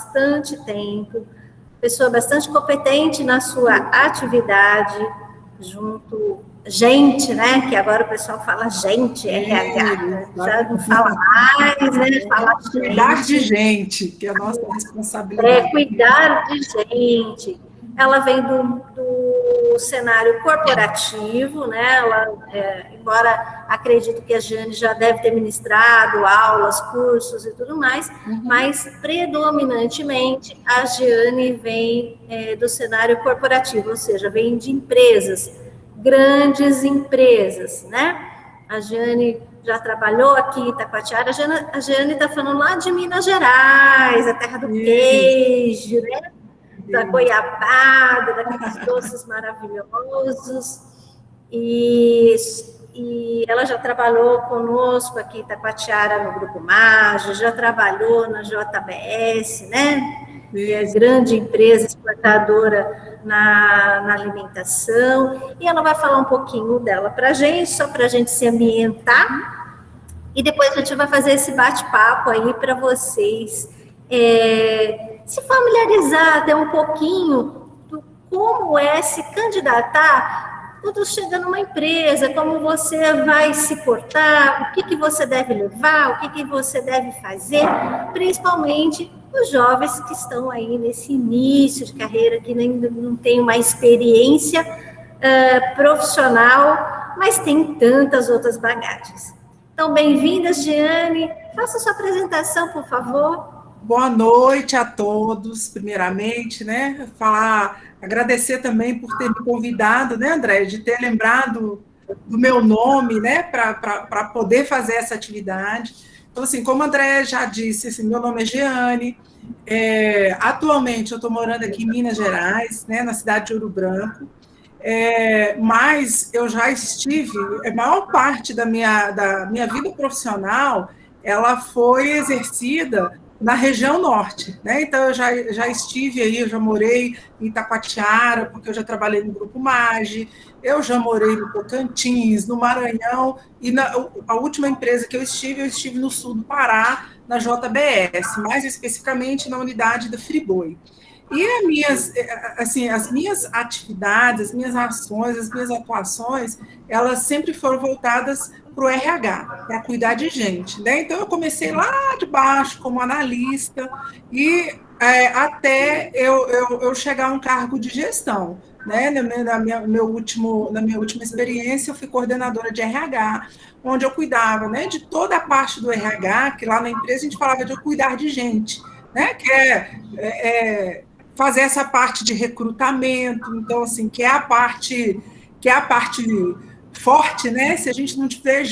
bastante tempo, pessoa bastante competente na sua atividade, junto, gente, né, que agora o pessoal fala gente, RH, já não fala mais, né, fala cuidar de gente, que é a nossa responsabilidade. Cuidar de gente. Ela vem do cenário corporativo, né? Ela, embora acredito que a Jane já deve ter ministrado aulas, cursos e tudo mais, mas predominantemente a Jane vem do cenário corporativo, ou seja, vem de empresas, grandes empresas, né? A Jane já trabalhou aqui em Itacoatiara, a Jane está falando lá de Minas Gerais, a terra do queijo, né? Da goiabada, daqueles doces maravilhosos, e ela já trabalhou conosco aqui em Itacoatiara no Grupo Maggi, já trabalhou na JBS, né? Que é grande empresa exportadora na alimentação, e ela vai falar um pouquinho dela para a gente, só para a gente se ambientar, e depois a gente vai fazer esse bate-papo aí para vocês se familiarizar até um pouquinho do como é se candidatar quando chega numa empresa, como você vai se portar, o que você deve levar, o que você deve fazer, principalmente os jovens que estão aí nesse início de carreira, que ainda não tem uma experiência profissional, mas tem tantas outras bagagens. Então, bem-vindas, Giane. Faça sua apresentação, por favor. Boa noite a todos, primeiramente, né? Agradecer também por ter me convidado, né, André, de ter lembrado do meu nome, né, para poder fazer essa atividade. Então, assim, como a André já disse, assim, meu nome é Giane. Atualmente eu estou morando aqui em Minas Gerais, né, na cidade de Ouro Branco. Mas eu já estive, a maior parte da minha vida profissional, ela foi exercida na região norte, né? Então eu já estive aí, eu já morei em Itacoatiara, porque eu já trabalhei no Grupo Maggi, eu já morei no Tocantins, no Maranhão, e a última empresa que eu estive no sul do Pará, na JBS, mais especificamente na unidade da Friboi. E as minhas atividades, as minhas ações, as minhas atuações, elas sempre foram voltadas para o RH, para cuidar de gente, né? Então, eu comecei lá de baixo, como analista, e até eu chegar a um cargo de gestão. Né? Na minha última experiência, eu fui coordenadora de RH, onde eu cuidava, né, de toda a parte do RH, que lá na empresa a gente falava de eu cuidar de gente, né? Que fazer essa parte de recrutamento, então, assim, que é a parte forte, né? Se a gente não tiver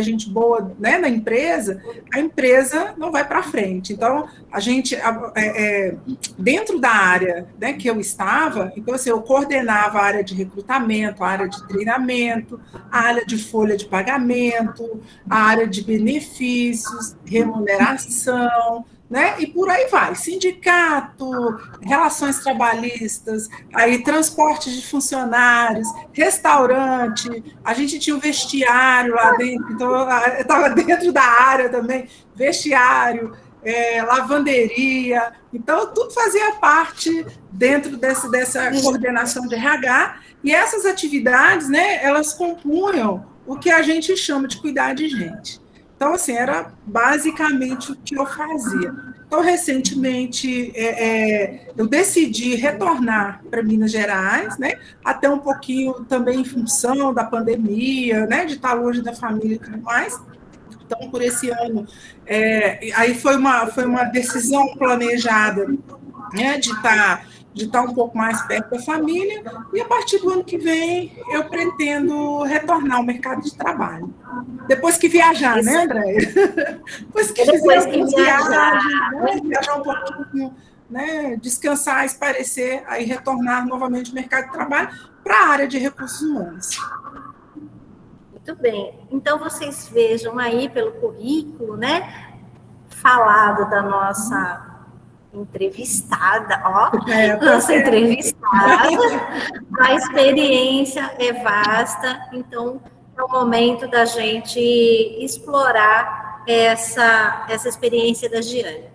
gente boa, né, na empresa, a empresa não vai para frente. Então, a gente, dentro da área, né, que eu estava, então, assim, eu coordenava a área de recrutamento, a área de treinamento, a área de folha de pagamento, a área de benefícios, remuneração, né? E por aí vai, sindicato, relações trabalhistas, aí transporte de funcionários, restaurante, a gente tinha um vestiário lá dentro, então eu estava dentro da área também, vestiário, lavanderia, então tudo fazia parte dentro dessa coordenação de RH, e essas atividades, né, elas compunham o que a gente chama de cuidar de gente. Então, assim, era basicamente o que eu fazia. Então, recentemente, eu decidi retornar para Minas Gerais, né? Até um pouquinho também em função da pandemia, né? De estar longe da família e tudo mais. Então, por esse ano, aí foi uma decisão planejada, né? De estar um pouco mais perto da família, e a partir do ano que vem eu pretendo retornar ao mercado de trabalho. Depois que viajar, né, André? Depois que fizer algumas viagens, né? Viajar um pouquinho, né? Descansar, espairecer, aí retornar novamente ao mercado de trabalho para a área de recursos humanos. Muito bem. Então, vocês vejam aí pelo currículo, né? Falado da nossa entrevistada, nossa entrevistada, a experiência é vasta, então é o momento da gente explorar essa experiência da Giane.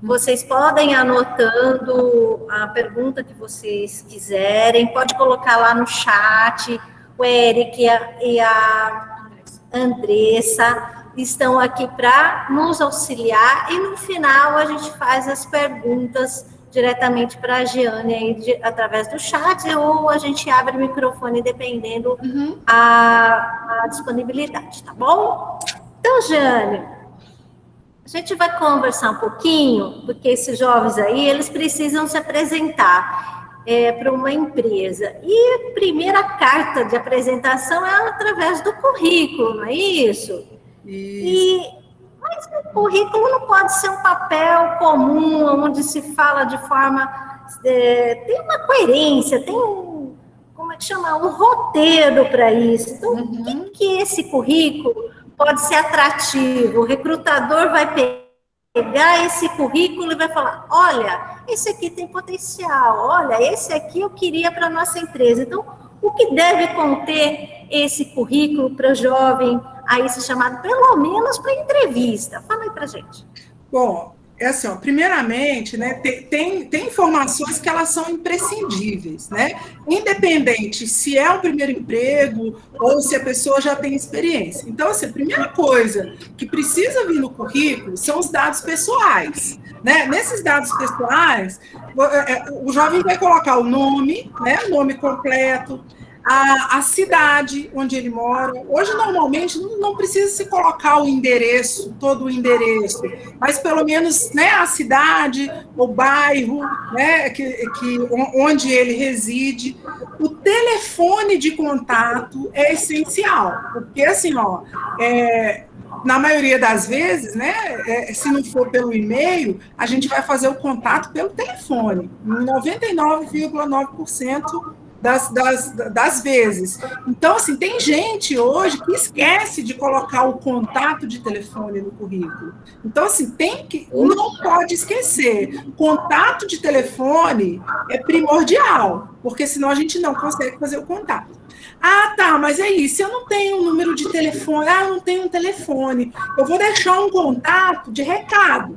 Vocês podem ir anotando a pergunta que vocês quiserem, pode colocar lá no chat. O Eric e a Andressa estão aqui para nos auxiliar, e no final a gente faz as perguntas diretamente para a Jeane aí, através do chat, ou a gente abre o microfone, dependendo a disponibilidade, tá bom? Então, Jeane, a gente vai conversar um pouquinho, porque esses jovens aí, eles precisam se apresentar para uma empresa. E a primeira carta de apresentação é através do currículo, não é isso? Mas o currículo não pode ser um papel comum, onde se fala de forma... tem uma coerência, tem como é que chama? Um roteiro para isso. Então, o que esse currículo pode ser atrativo? O recrutador vai pegar esse currículo e vai falar, olha, esse aqui tem potencial, olha, esse aqui eu queria para a nossa empresa. Então, o que deve conter esse currículo para o jovem aí ser chamado, pelo menos para entrevista? Fala aí para a gente. Bom, é assim, ó, primeiramente, né, tem informações que elas são imprescindíveis, né? Independente se é um primeiro emprego ou se a pessoa já tem experiência. Então, assim, a primeira coisa que precisa vir no currículo são os dados pessoais, né? Nesses dados pessoais, o jovem vai colocar o nome, né, o nome completo, a cidade onde ele mora. Hoje, normalmente, não precisa se colocar o endereço, todo o endereço, mas pelo menos, né, a cidade, o bairro, né, onde ele reside. O telefone de contato é essencial, porque, assim, ó, na maioria das vezes, né, se não for pelo e-mail, a gente vai fazer o contato pelo telefone, em 99,9% das vezes. Então, assim, tem gente hoje que esquece de colocar o contato de telefone no currículo. Então, assim, não pode esquecer. Contato de telefone é primordial, porque senão a gente não consegue fazer o contato. Ah, tá, mas é isso, eu não tenho um número de telefone, eu não tenho um telefone, eu vou deixar um contato de recado.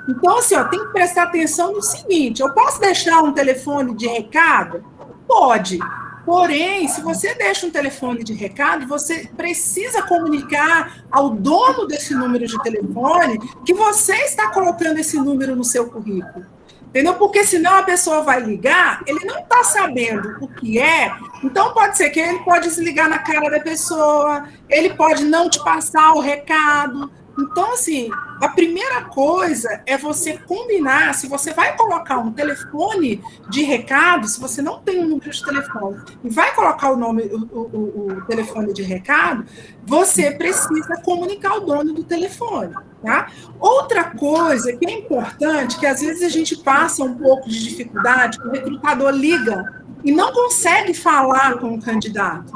Então, assim, ó, tem que prestar atenção no seguinte, eu posso deixar um telefone de recado? Pode, porém, se você deixa um telefone de recado, você precisa comunicar ao dono desse número de telefone que você está colocando esse número no seu currículo. Entendeu? Porque senão a pessoa vai ligar, ele não está sabendo o que é, então pode ser que ele pode desligar na cara da pessoa, ele pode não te passar o recado. Então, assim, a primeira coisa é você combinar, se você vai colocar um telefone de recado, se você não tem um número de telefone e vai colocar o telefone de recado, você precisa comunicar o dono do telefone, tá? Outra coisa que é importante, que às vezes a gente passa um pouco de dificuldade, o recrutador liga e não consegue falar com o candidato.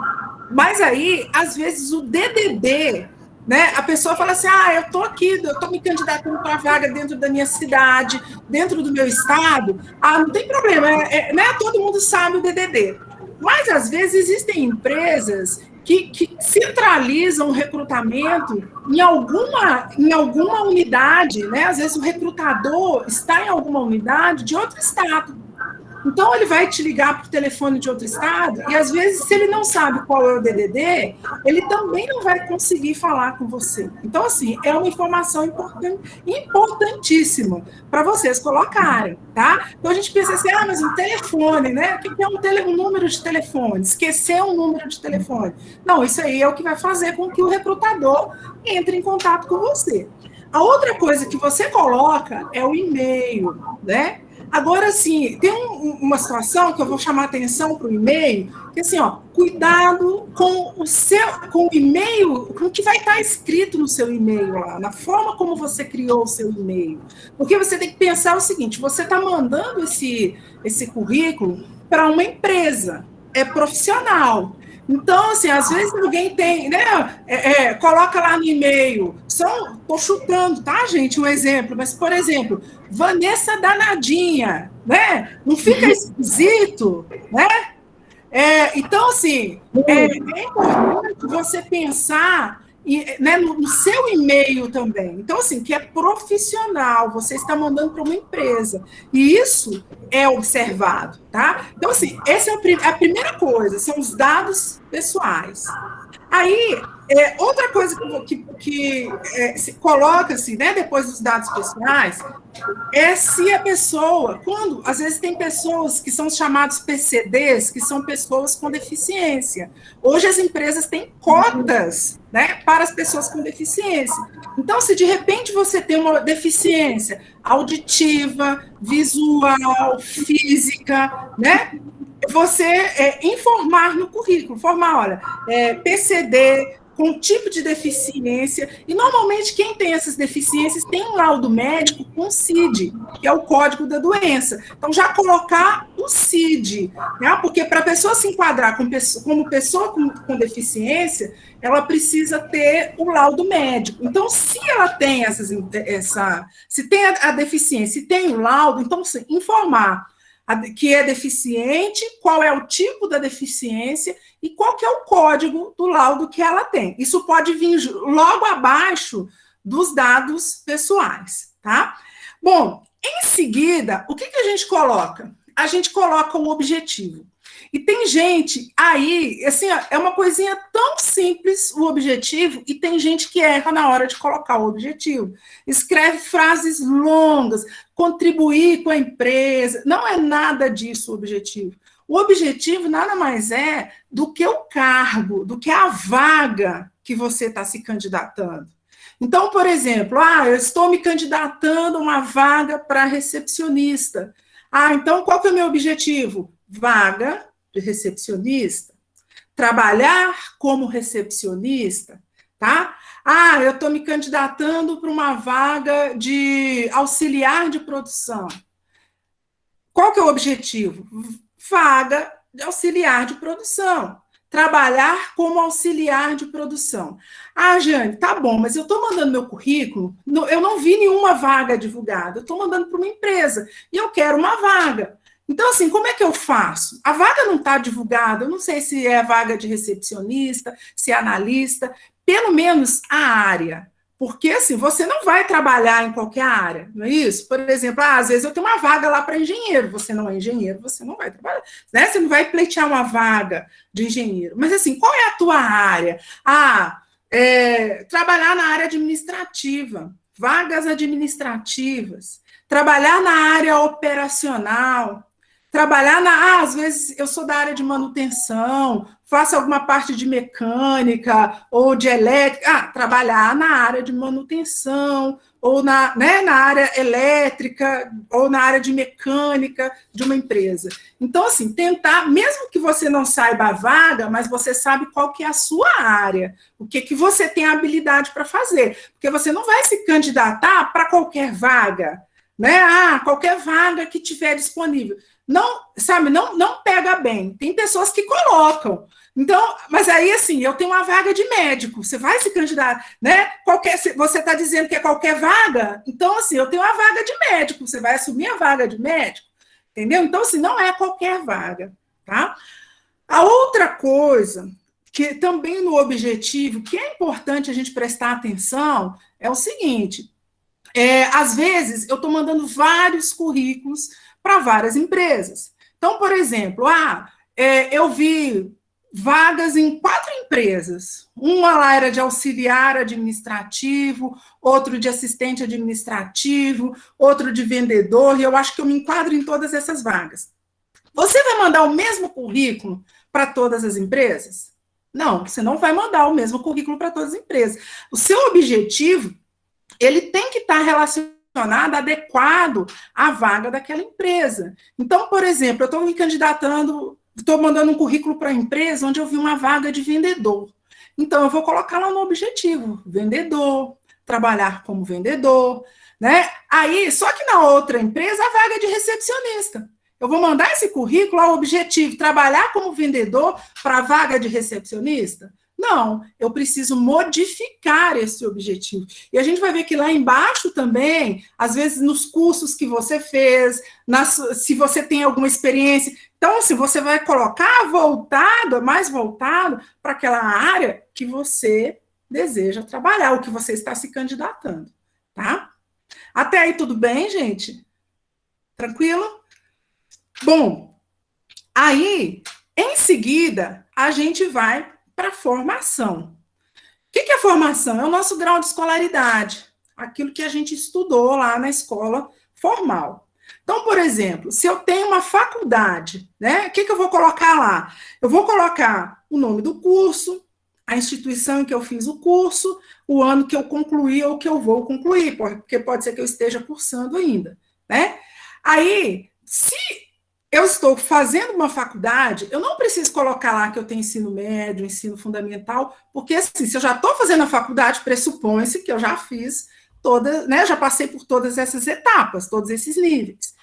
Mas aí, às vezes, o DDD... né? A pessoa fala assim, eu estou aqui, eu estou me candidatando para a vaga dentro da minha cidade, dentro do meu estado, não tem problema, né? Todo mundo sabe o DDD. Mas, às vezes, existem empresas que centralizam o recrutamento em alguma unidade, né? Às vezes o recrutador está em alguma unidade de outro estado. Então, ele vai te ligar por telefone de outro estado e, às vezes, se ele não sabe qual é o DDD, ele também não vai conseguir falar com você. Então, assim, é uma informação importantíssima para vocês colocarem, tá? Então, a gente pensa assim, mas um telefone, né? O que é um número de telefone? Esquecer um número de telefone. Não, isso aí é o que vai fazer com que o recrutador entre em contato com você. A outra coisa que você coloca é o e-mail, né? Agora, assim, tem uma situação que eu vou chamar a atenção para o e-mail, que assim, cuidado com o e-mail, com o que vai estar escrito no seu e-mail lá, na forma como você criou o seu e-mail. Porque você tem que pensar o seguinte, você está mandando esse currículo para uma empresa, é profissional. Então, assim, às vezes alguém tem, né, coloca lá no e-mail, estou chutando, tá, gente, um exemplo, mas, por exemplo, Vanessa Danadinha, né, não fica esquisito, né? Então, assim, é importante você pensar né, no seu e-mail também. Então, assim, que é profissional, você está mandando para uma empresa. E isso é observado, tá? Então, assim, essa é a primeira coisa, são os dados pessoais. Aí, outra coisa que se coloca-se, né, depois dos dados pessoais, é se a pessoa, quando, às vezes tem pessoas que são chamados PCDs, que são pessoas com deficiência. Hoje as empresas têm cotas, né, para as pessoas com deficiência. Então, se de repente você tem uma deficiência auditiva, visual, física, né, você informar no currículo, olha, PCD, com tipo de deficiência, e normalmente quem tem essas deficiências tem um laudo médico com CID, que é o código da doença. Então, já colocar o CID, né? Porque para a pessoa se enquadrar como pessoa com deficiência, ela precisa ter o laudo médico. Então, se ela tem se tem a deficiência e tem o laudo, então, informar que é deficiente, qual é o tipo da deficiência e qual que é o código do laudo que ela tem. Isso pode vir logo abaixo dos dados pessoais, tá? Bom, em seguida, o que a gente coloca? A gente coloca o objetivo. E tem gente aí, assim, é uma coisinha tão simples o objetivo, e tem gente que erra na hora de colocar o objetivo. Escreve frases longas, contribuir com a empresa, não é nada disso o objetivo. O objetivo nada mais é do que o cargo, do que a vaga que você está se candidatando. Então, por exemplo, eu estou me candidatando a uma vaga para recepcionista. Então qual que é o meu objetivo? Vaga de recepcionista, trabalhar como recepcionista, tá? Eu estou me candidatando para uma vaga de auxiliar de produção. Qual que é o objetivo? Vaga de auxiliar de produção. Trabalhar como auxiliar de produção. Jane, tá bom, mas eu estou mandando meu currículo, eu não vi nenhuma vaga divulgada, eu estou mandando para uma empresa e eu quero uma vaga. Então, assim, como é que eu faço? A vaga não está divulgada, eu não sei se é vaga de recepcionista, se é analista, pelo menos a área. Porque, assim, você não vai trabalhar em qualquer área, não é isso? Por exemplo, às vezes eu tenho uma vaga lá para engenheiro, você não é engenheiro, você não vai trabalhar, né? Você não vai pleitear uma vaga de engenheiro. Mas, assim, qual é a tua área? Trabalhar na área administrativa, vagas administrativas, trabalhar na área operacional, trabalhar às vezes eu sou da área de manutenção, faço alguma parte de mecânica ou de elétrica, trabalhar na área de manutenção, ou na área elétrica, ou na área de mecânica de uma empresa. Então, assim, tentar, mesmo que você não saiba a vaga, mas você sabe qual que é a sua área, o que você tem habilidade para fazer, porque você não vai se candidatar para qualquer vaga, né? Qualquer vaga que tiver disponível. Não, sabe, não pega bem. Tem pessoas que colocam. Então, mas aí, assim, eu tenho uma vaga de médico, você vai se candidatar, né? Você está dizendo que é qualquer vaga? Então, assim, eu tenho uma vaga de médico, você vai assumir a vaga de médico, entendeu? Então, assim, não é qualquer vaga, tá? A outra coisa, que também no objetivo, que é importante a gente prestar atenção, é o seguinte, às vezes, eu estou mandando vários currículos para várias empresas. Então, por exemplo, eu vi vagas em 4 empresas. Uma lá era de auxiliar administrativo, outro de assistente administrativo, outro de vendedor, e eu acho que eu me enquadro em todas essas vagas. Você vai mandar o mesmo currículo para todas as empresas? Não, você não vai mandar o mesmo currículo para todas as empresas. O seu objetivo, ele tem que estar relacionado, adequado à vaga daquela empresa. Então, por exemplo, eu estou me candidatando, estou mandando um currículo para a empresa onde eu vi uma vaga de vendedor. Então, eu vou colocar lá no objetivo, vendedor, trabalhar como vendedor, né? Aí, só que na outra empresa, a vaga é de recepcionista. Eu vou mandar esse currículo ao objetivo, trabalhar como vendedor para a vaga de recepcionista? Não, eu preciso modificar esse objetivo. E a gente vai ver que lá embaixo também, às vezes nos cursos que você fez, se você tem alguma experiência, então, se você vai colocar mais voltado para aquela área que você deseja trabalhar, o que você está se candidatando, tá? Até aí tudo bem, gente? Tranquilo? Bom, aí, em seguida, a gente vai para a formação. O que é formação? É o nosso grau de escolaridade, aquilo que a gente estudou lá na escola formal. Então, por exemplo, se eu tenho uma faculdade, né, o que eu vou colocar lá? Eu vou colocar o nome do curso, a instituição em que eu fiz o curso, o ano que eu concluí ou que eu vou concluir, porque pode ser que eu esteja cursando ainda, né? Aí, se eu estou fazendo uma faculdade, eu não preciso colocar lá que eu tenho ensino médio, ensino fundamental, porque assim, se eu já estou fazendo a faculdade, pressupõe-se que eu já fiz todas, né? Já passei por todas essas etapas, todos esses níveis.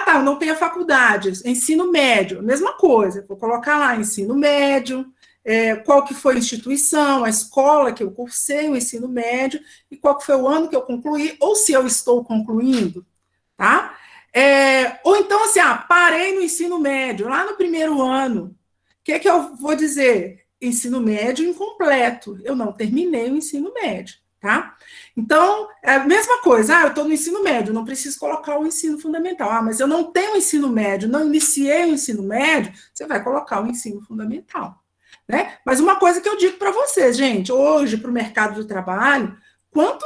Tá, eu não tenho a faculdade, ensino médio, mesma coisa, vou colocar lá ensino médio, qual que foi a instituição, a escola que eu cursei, o ensino médio, e qual que foi o ano que eu concluí, ou se eu estou concluindo, tá? Ou então, assim, parei no ensino médio, lá no primeiro ano. O que eu vou dizer? Ensino médio incompleto. Eu não terminei o ensino médio, tá? Então, é a mesma coisa. Eu estou no ensino médio, não preciso colocar o ensino fundamental. Mas eu não tenho ensino médio, não iniciei o ensino médio, você vai colocar o ensino fundamental, né? Mas uma coisa que eu digo para vocês, gente, hoje, para o mercado de trabalho, quanto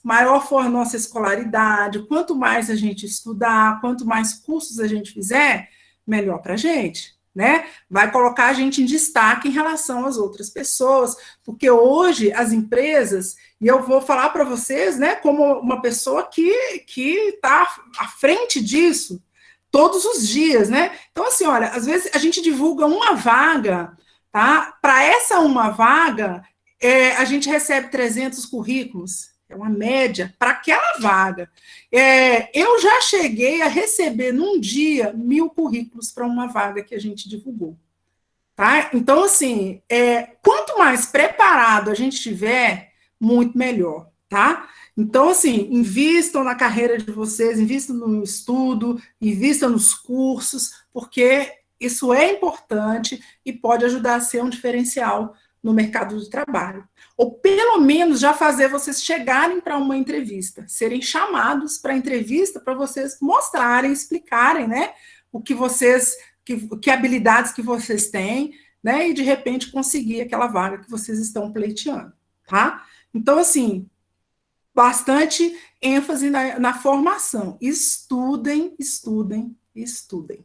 maior for a nossa escolaridade, quanto mais a gente estudar, quanto mais cursos a gente fizer, melhor para a gente, né? Vai colocar a gente em destaque em relação às outras pessoas, porque hoje as empresas, e eu vou falar para vocês, né, como uma pessoa que está à frente disso todos os dias, né? Então, assim, olha, às vezes a gente divulga uma vaga, tá? Para essa uma vaga, a gente recebe 300 currículos, é uma média para aquela vaga. Eu já cheguei a receber num dia 1.000 currículos para uma vaga que a gente divulgou. Tá? Então, assim, quanto mais preparado a gente tiver, muito melhor, tá? Então, assim, invistam na carreira de vocês, invistam no estudo, invistam nos cursos, porque isso é importante e pode ajudar a ser um diferencial no mercado de trabalho. Ou, pelo menos, já fazer vocês chegarem para uma entrevista, serem chamados para a entrevista para vocês mostrarem, explicarem, né, o que vocês, que habilidades que vocês têm, né, e, de repente, conseguir aquela vaga que vocês estão pleiteando, tá? Então, assim, bastante ênfase na formação. Estudem, estudem, estudem.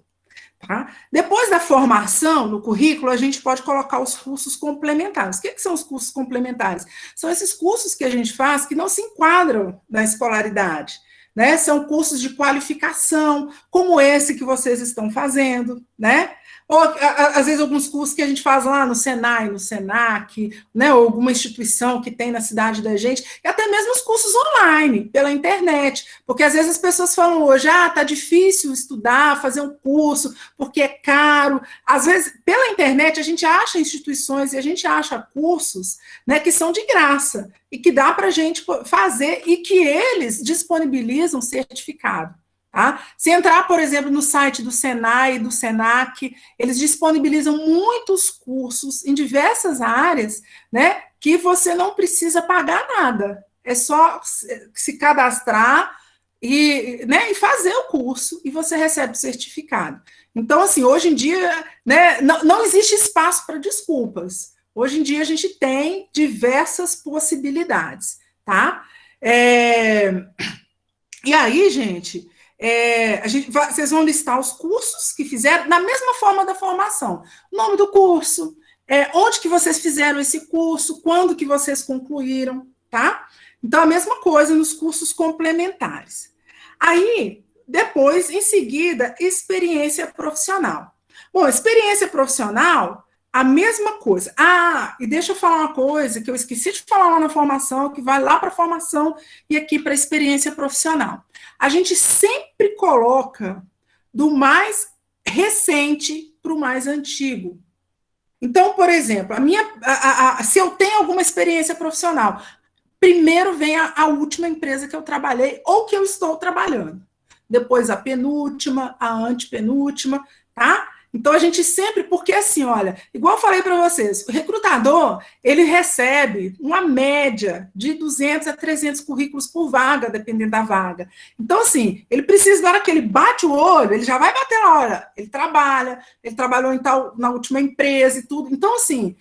Tá? Depois da formação no currículo, a gente pode colocar os cursos complementares. O que são os cursos complementares? São esses cursos que a gente faz que não se enquadram na escolaridade, né? São cursos de qualificação, como esse que vocês estão fazendo, né? Ou, às vezes, alguns cursos que a gente faz lá no Senai, no Senac, né, ou alguma instituição que tem na cidade da gente, e até mesmo os cursos online, pela internet, porque às vezes as pessoas falam hoje, tá difícil estudar, fazer um curso, porque é caro. Às vezes, pela internet, a gente acha instituições e a gente acha cursos, né, que são de graça, e que dá para a gente fazer, e que eles disponibilizam certificado. Tá? Se entrar, por exemplo, no site do Senai e do Senac, eles disponibilizam muitos cursos em diversas áreas, né, que você não precisa pagar nada. É só se cadastrar e, né, e fazer o curso, e você recebe o certificado. Então, assim, hoje em dia, né, não existe espaço para desculpas. Hoje em dia, a gente tem diversas possibilidades, tá? E aí, gente... vocês vão listar os cursos que fizeram, na mesma forma da formação. O nome do curso, onde que vocês fizeram esse curso, quando que vocês concluíram, tá? Então, a mesma coisa nos cursos complementares. Aí, depois, em seguida, experiência profissional. Bom, experiência profissional, a mesma coisa. E deixa eu falar uma coisa que eu esqueci de falar lá na formação, que vai lá para a formação e aqui para a experiência profissional. A gente sempre coloca do mais recente para o mais antigo. Então, por exemplo, se eu tenho alguma experiência profissional, primeiro vem a última empresa que eu trabalhei ou que eu estou trabalhando. Depois a penúltima, a antepenúltima, tá? Então, a gente sempre, porque assim, olha, igual eu falei para vocês, o recrutador, ele recebe uma média de 200 a 300 currículos por vaga, dependendo da vaga. Então, assim, ele precisa, na hora que ele bate o olho, ele já vai bater na hora, ele trabalhou em tal, na última empresa e tudo. Então, assim,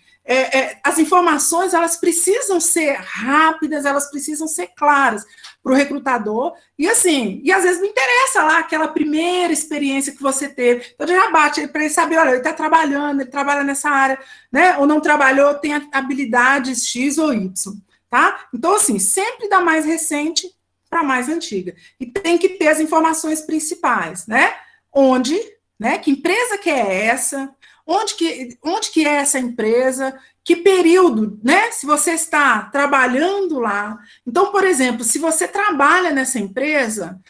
as informações, elas precisam ser rápidas, elas precisam ser claras para o recrutador, e assim, e às vezes não interessa lá aquela primeira experiência que você teve, então já bate para ele saber, olha, ele está trabalhando, ele trabalha nessa área, né, ou não trabalhou, tem habilidades X ou Y, tá? Então, assim, sempre da mais recente para a mais antiga, e tem que ter as informações principais, né, onde, né, que empresa que é essa, onde que é essa empresa, que período, né? Se você está trabalhando lá. Então, por exemplo, se você trabalha nessa empresa,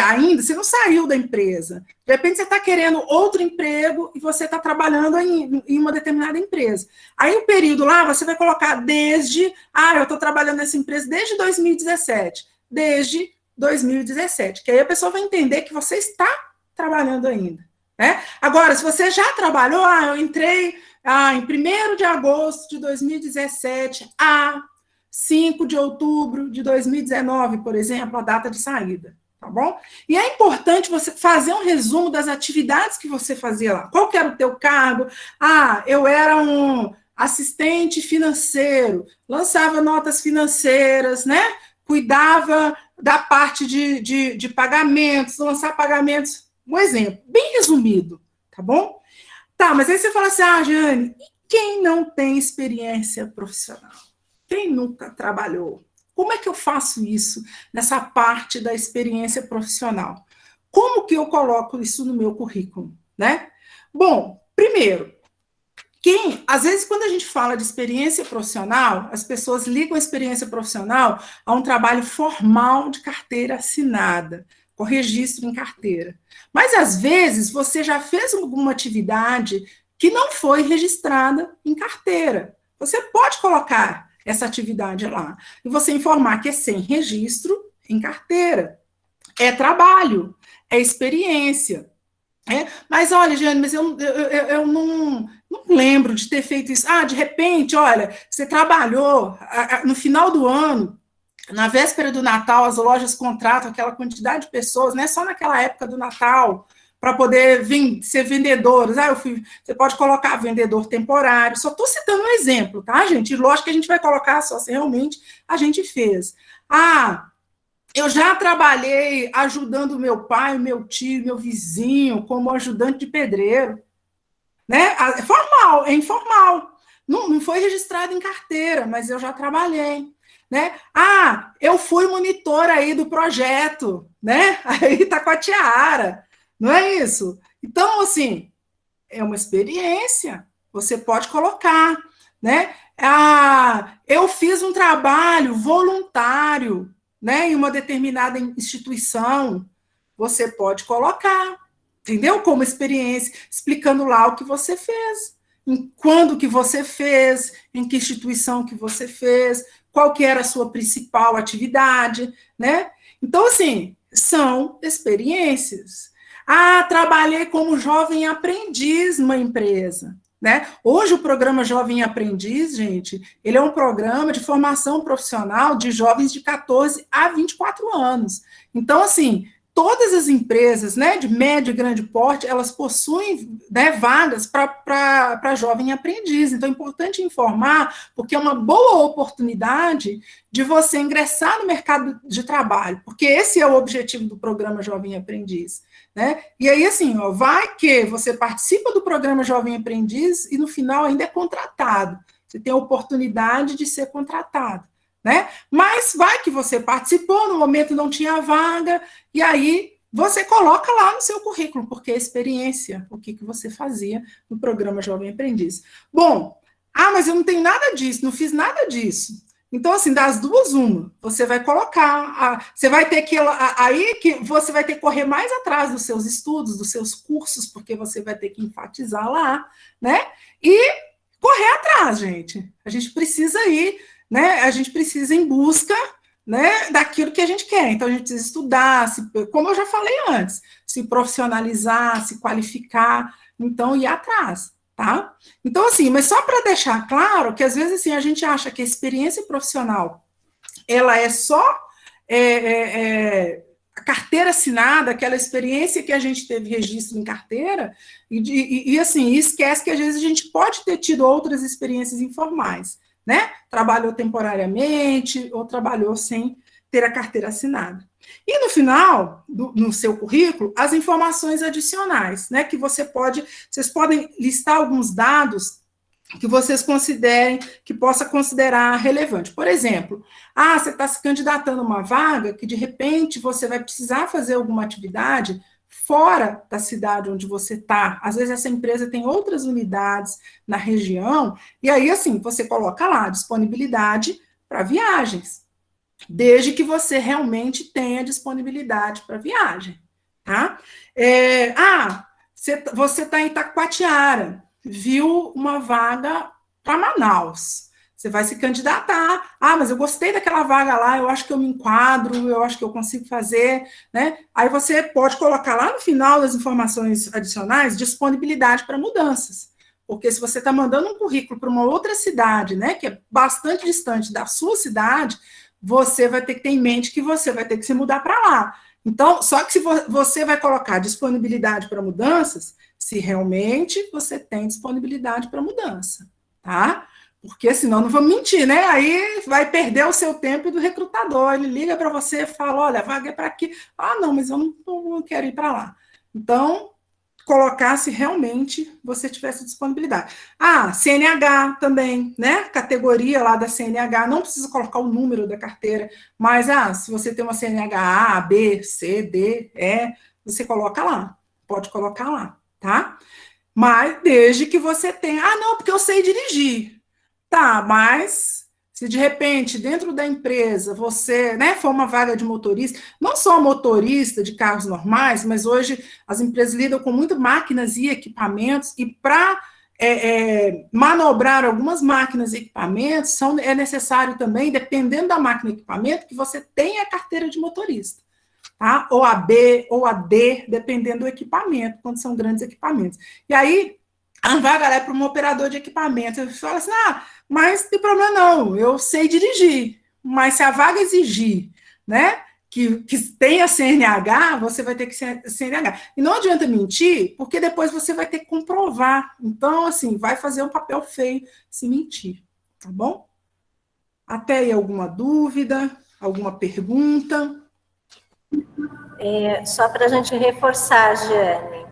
ainda, você não saiu da empresa. De repente, você está querendo outro emprego e você está trabalhando em uma determinada empresa. Aí, o período lá, você vai colocar eu estou trabalhando nessa empresa desde 2017. Desde 2017. Que aí a pessoa vai entender que você está trabalhando ainda. Né? Agora, se você já trabalhou, eu entrei em 1º de agosto de 2017 a 5 de outubro de 2019, por exemplo, a data de saída, tá bom? E é importante você fazer um resumo das atividades que você fazia lá. Qual que era o teu cargo? Eu era um assistente financeiro, lançava notas financeiras, né? Cuidava da parte de pagamentos, lançar pagamentos. Um exemplo, bem resumido, tá bom? Tá, mas aí você fala assim, Jane, e quem não tem experiência profissional? Quem nunca trabalhou? Como é que eu faço isso nessa parte da experiência profissional? Como que eu coloco isso no meu currículo, né? Bom, primeiro, às vezes, quando a gente fala de experiência profissional, as pessoas ligam a experiência profissional a um trabalho formal de carteira assinada, com registro em carteira. Mas, às vezes, você já fez alguma atividade que não foi registrada em carteira. Você pode colocar essa atividade lá e você informar que é sem registro em carteira. É trabalho, é experiência. Mas, olha, Jane, mas eu não lembro de ter feito isso. De repente, olha, você trabalhou no final do ano, na véspera do Natal, as lojas contratam aquela quantidade de pessoas, né, só naquela época do Natal, para poder ser vendedores. Você pode colocar vendedor temporário. Só estou citando um exemplo, tá, gente? E lógico que a gente vai colocar só se realmente a gente fez. Eu já trabalhei ajudando meu pai, meu tio, meu vizinho, como ajudante de pedreiro. Né? É formal, é informal. Não foi registrado em carteira, mas eu já trabalhei. Né? Eu fui monitora aí do projeto, né? Aí tá com a tiara, não é isso? Então, assim, é uma experiência, você pode colocar, né? Eu fiz um trabalho voluntário, né, em uma determinada instituição, você pode colocar, entendeu? Como experiência, explicando lá o que você fez, em quando que você fez, em que instituição que você fez, qual que era a sua principal atividade, né? Então, assim, são experiências. Trabalhei como jovem aprendiz numa empresa, né? Hoje o programa Jovem Aprendiz, gente, ele é um programa de formação profissional de jovens de 14 a 24 anos. Então, assim, todas as empresas, né, de médio e grande porte, elas possuem, né, vagas para jovem aprendiz. Então, é importante informar, porque é uma boa oportunidade de você ingressar no mercado de trabalho, porque esse é o objetivo do programa Jovem Aprendiz. Né? E aí, assim, vai que você participa do programa Jovem Aprendiz e no final ainda é contratado. Você tem a oportunidade de ser contratado. Né? Mas vai que você participou, no momento não tinha vaga, e aí você coloca lá no seu currículo, porque é experiência, o que você fazia no programa Jovem Aprendiz. Bom, mas eu não tenho nada disso, não fiz nada disso. Então, assim, das duas, uma, você vai colocar, você vai ter que, aí que você vai ter que correr mais atrás dos seus estudos, dos seus cursos, porque você vai ter que enfatizar lá, né? E correr atrás, gente. A gente precisa ir, né? A gente precisa ir em busca, né, daquilo que a gente quer. Então, a gente precisa estudar, como eu já falei antes, se profissionalizar, se qualificar, então ir atrás, tá? Então, assim, mas só para deixar claro que às vezes assim, a gente acha que a experiência profissional ela é só a carteira assinada, aquela experiência que a gente teve registro em carteira, e assim, esquece que às vezes a gente pode ter tido outras experiências informais, né? Trabalhou temporariamente ou trabalhou sem ter a carteira assinada. E no final, no seu currículo, as informações adicionais, né? Que vocês podem listar alguns dados que vocês considerem, que possa considerar relevante. Por exemplo, você está se candidatando a uma vaga que, de repente, você vai precisar fazer alguma atividade fora da cidade onde você está. Às vezes, essa empresa tem outras unidades na região, e aí, assim, você coloca lá, disponibilidade para viagens, desde que você realmente tenha disponibilidade para viagem, tá? Você está em Itacoatiara, viu uma vaga para Manaus. Você vai se candidatar. Mas eu gostei daquela vaga lá, eu acho que eu me enquadro, eu acho que eu consigo fazer, né? Aí você pode colocar lá no final das informações adicionais disponibilidade para mudanças. Porque se você está mandando um currículo para uma outra cidade, né, que é bastante distante da sua cidade, você vai ter que ter em mente que você vai ter que se mudar para lá. Então, só que se você vai colocar disponibilidade para mudanças, se realmente você tem disponibilidade para mudança, tá? Porque senão não vamos mentir, né? Aí vai perder o seu tempo e do recrutador. Ele liga para você e fala, olha, a vaga é para aqui. Não, mas eu não quero ir para lá. Então, colocar se realmente você tivesse disponibilidade. CNH também, né? Categoria lá da CNH, não precisa colocar o número da carteira, mas se você tem uma CNH A, B, C, D, E, você coloca lá, pode colocar lá, tá? Mas desde que você tenha, não, porque eu sei dirigir. Tá, mas se de repente, dentro da empresa, você, né, for uma vaga de motorista, não só motorista de carros normais, mas hoje as empresas lidam com muitas máquinas e equipamentos, e para manobrar algumas máquinas e equipamentos, é necessário também, dependendo da máquina e equipamento, que você tenha a carteira de motorista, tá? Ou a B, ou a D, dependendo do equipamento, quando são grandes equipamentos. E aí, a vaga é para um operador de equipamento. Você fala assim, mas não tem problema não, eu sei dirigir. Mas se a vaga exigir, né, que tenha CNH, você vai ter que ser CNH. E não adianta mentir, porque depois você vai ter que comprovar. Então, assim, vai fazer um papel feio se mentir, tá bom? Até aí alguma dúvida, alguma pergunta? Só para a gente reforçar, Jane.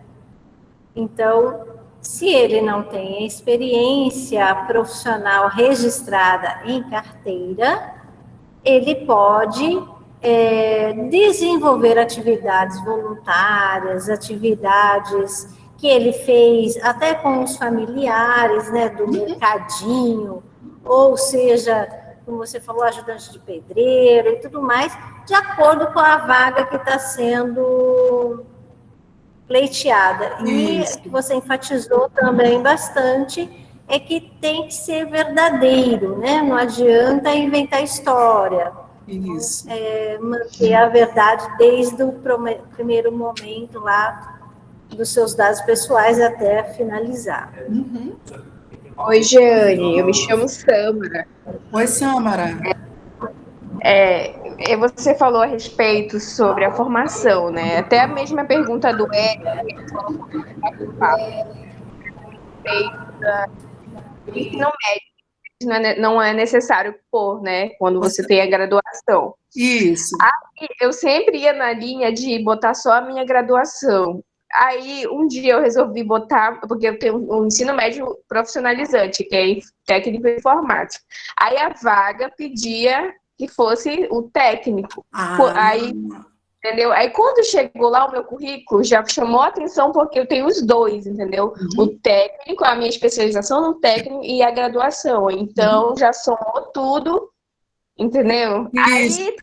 Então, se ele não tem experiência profissional registrada em carteira, ele pode desenvolver atividades voluntárias, atividades que ele fez até com os familiares, né, do mercadinho, ou seja, como você falou, ajudante de pedreiro e tudo mais, de acordo com a vaga que está sendo pleiteada. Isso. E que você enfatizou também bastante é que tem que ser verdadeiro, né? Não adianta inventar história. Isso. Manter a verdade desde o primeiro momento lá dos seus dados pessoais até finalizar. Uhum. Oi, Jeane, eu me chamo Samara. Oi, Samara. Você falou a respeito sobre a formação, né? Até a mesma pergunta do Eric, ensino médio não é necessário pôr, né? Quando você tem a graduação. Isso. Aí, eu sempre ia na linha de botar só a minha graduação. Aí, um dia eu resolvi botar, porque eu tenho um ensino médio profissionalizante, que é técnico em informática. Aí, a vaga pedia que fosse o técnico. Aí, entendeu? Aí, quando chegou lá o meu currículo, já chamou a atenção, porque eu tenho os dois, entendeu? O técnico, a minha especialização no técnico e a graduação. Então, já somou tudo, entendeu? Isso. Aí,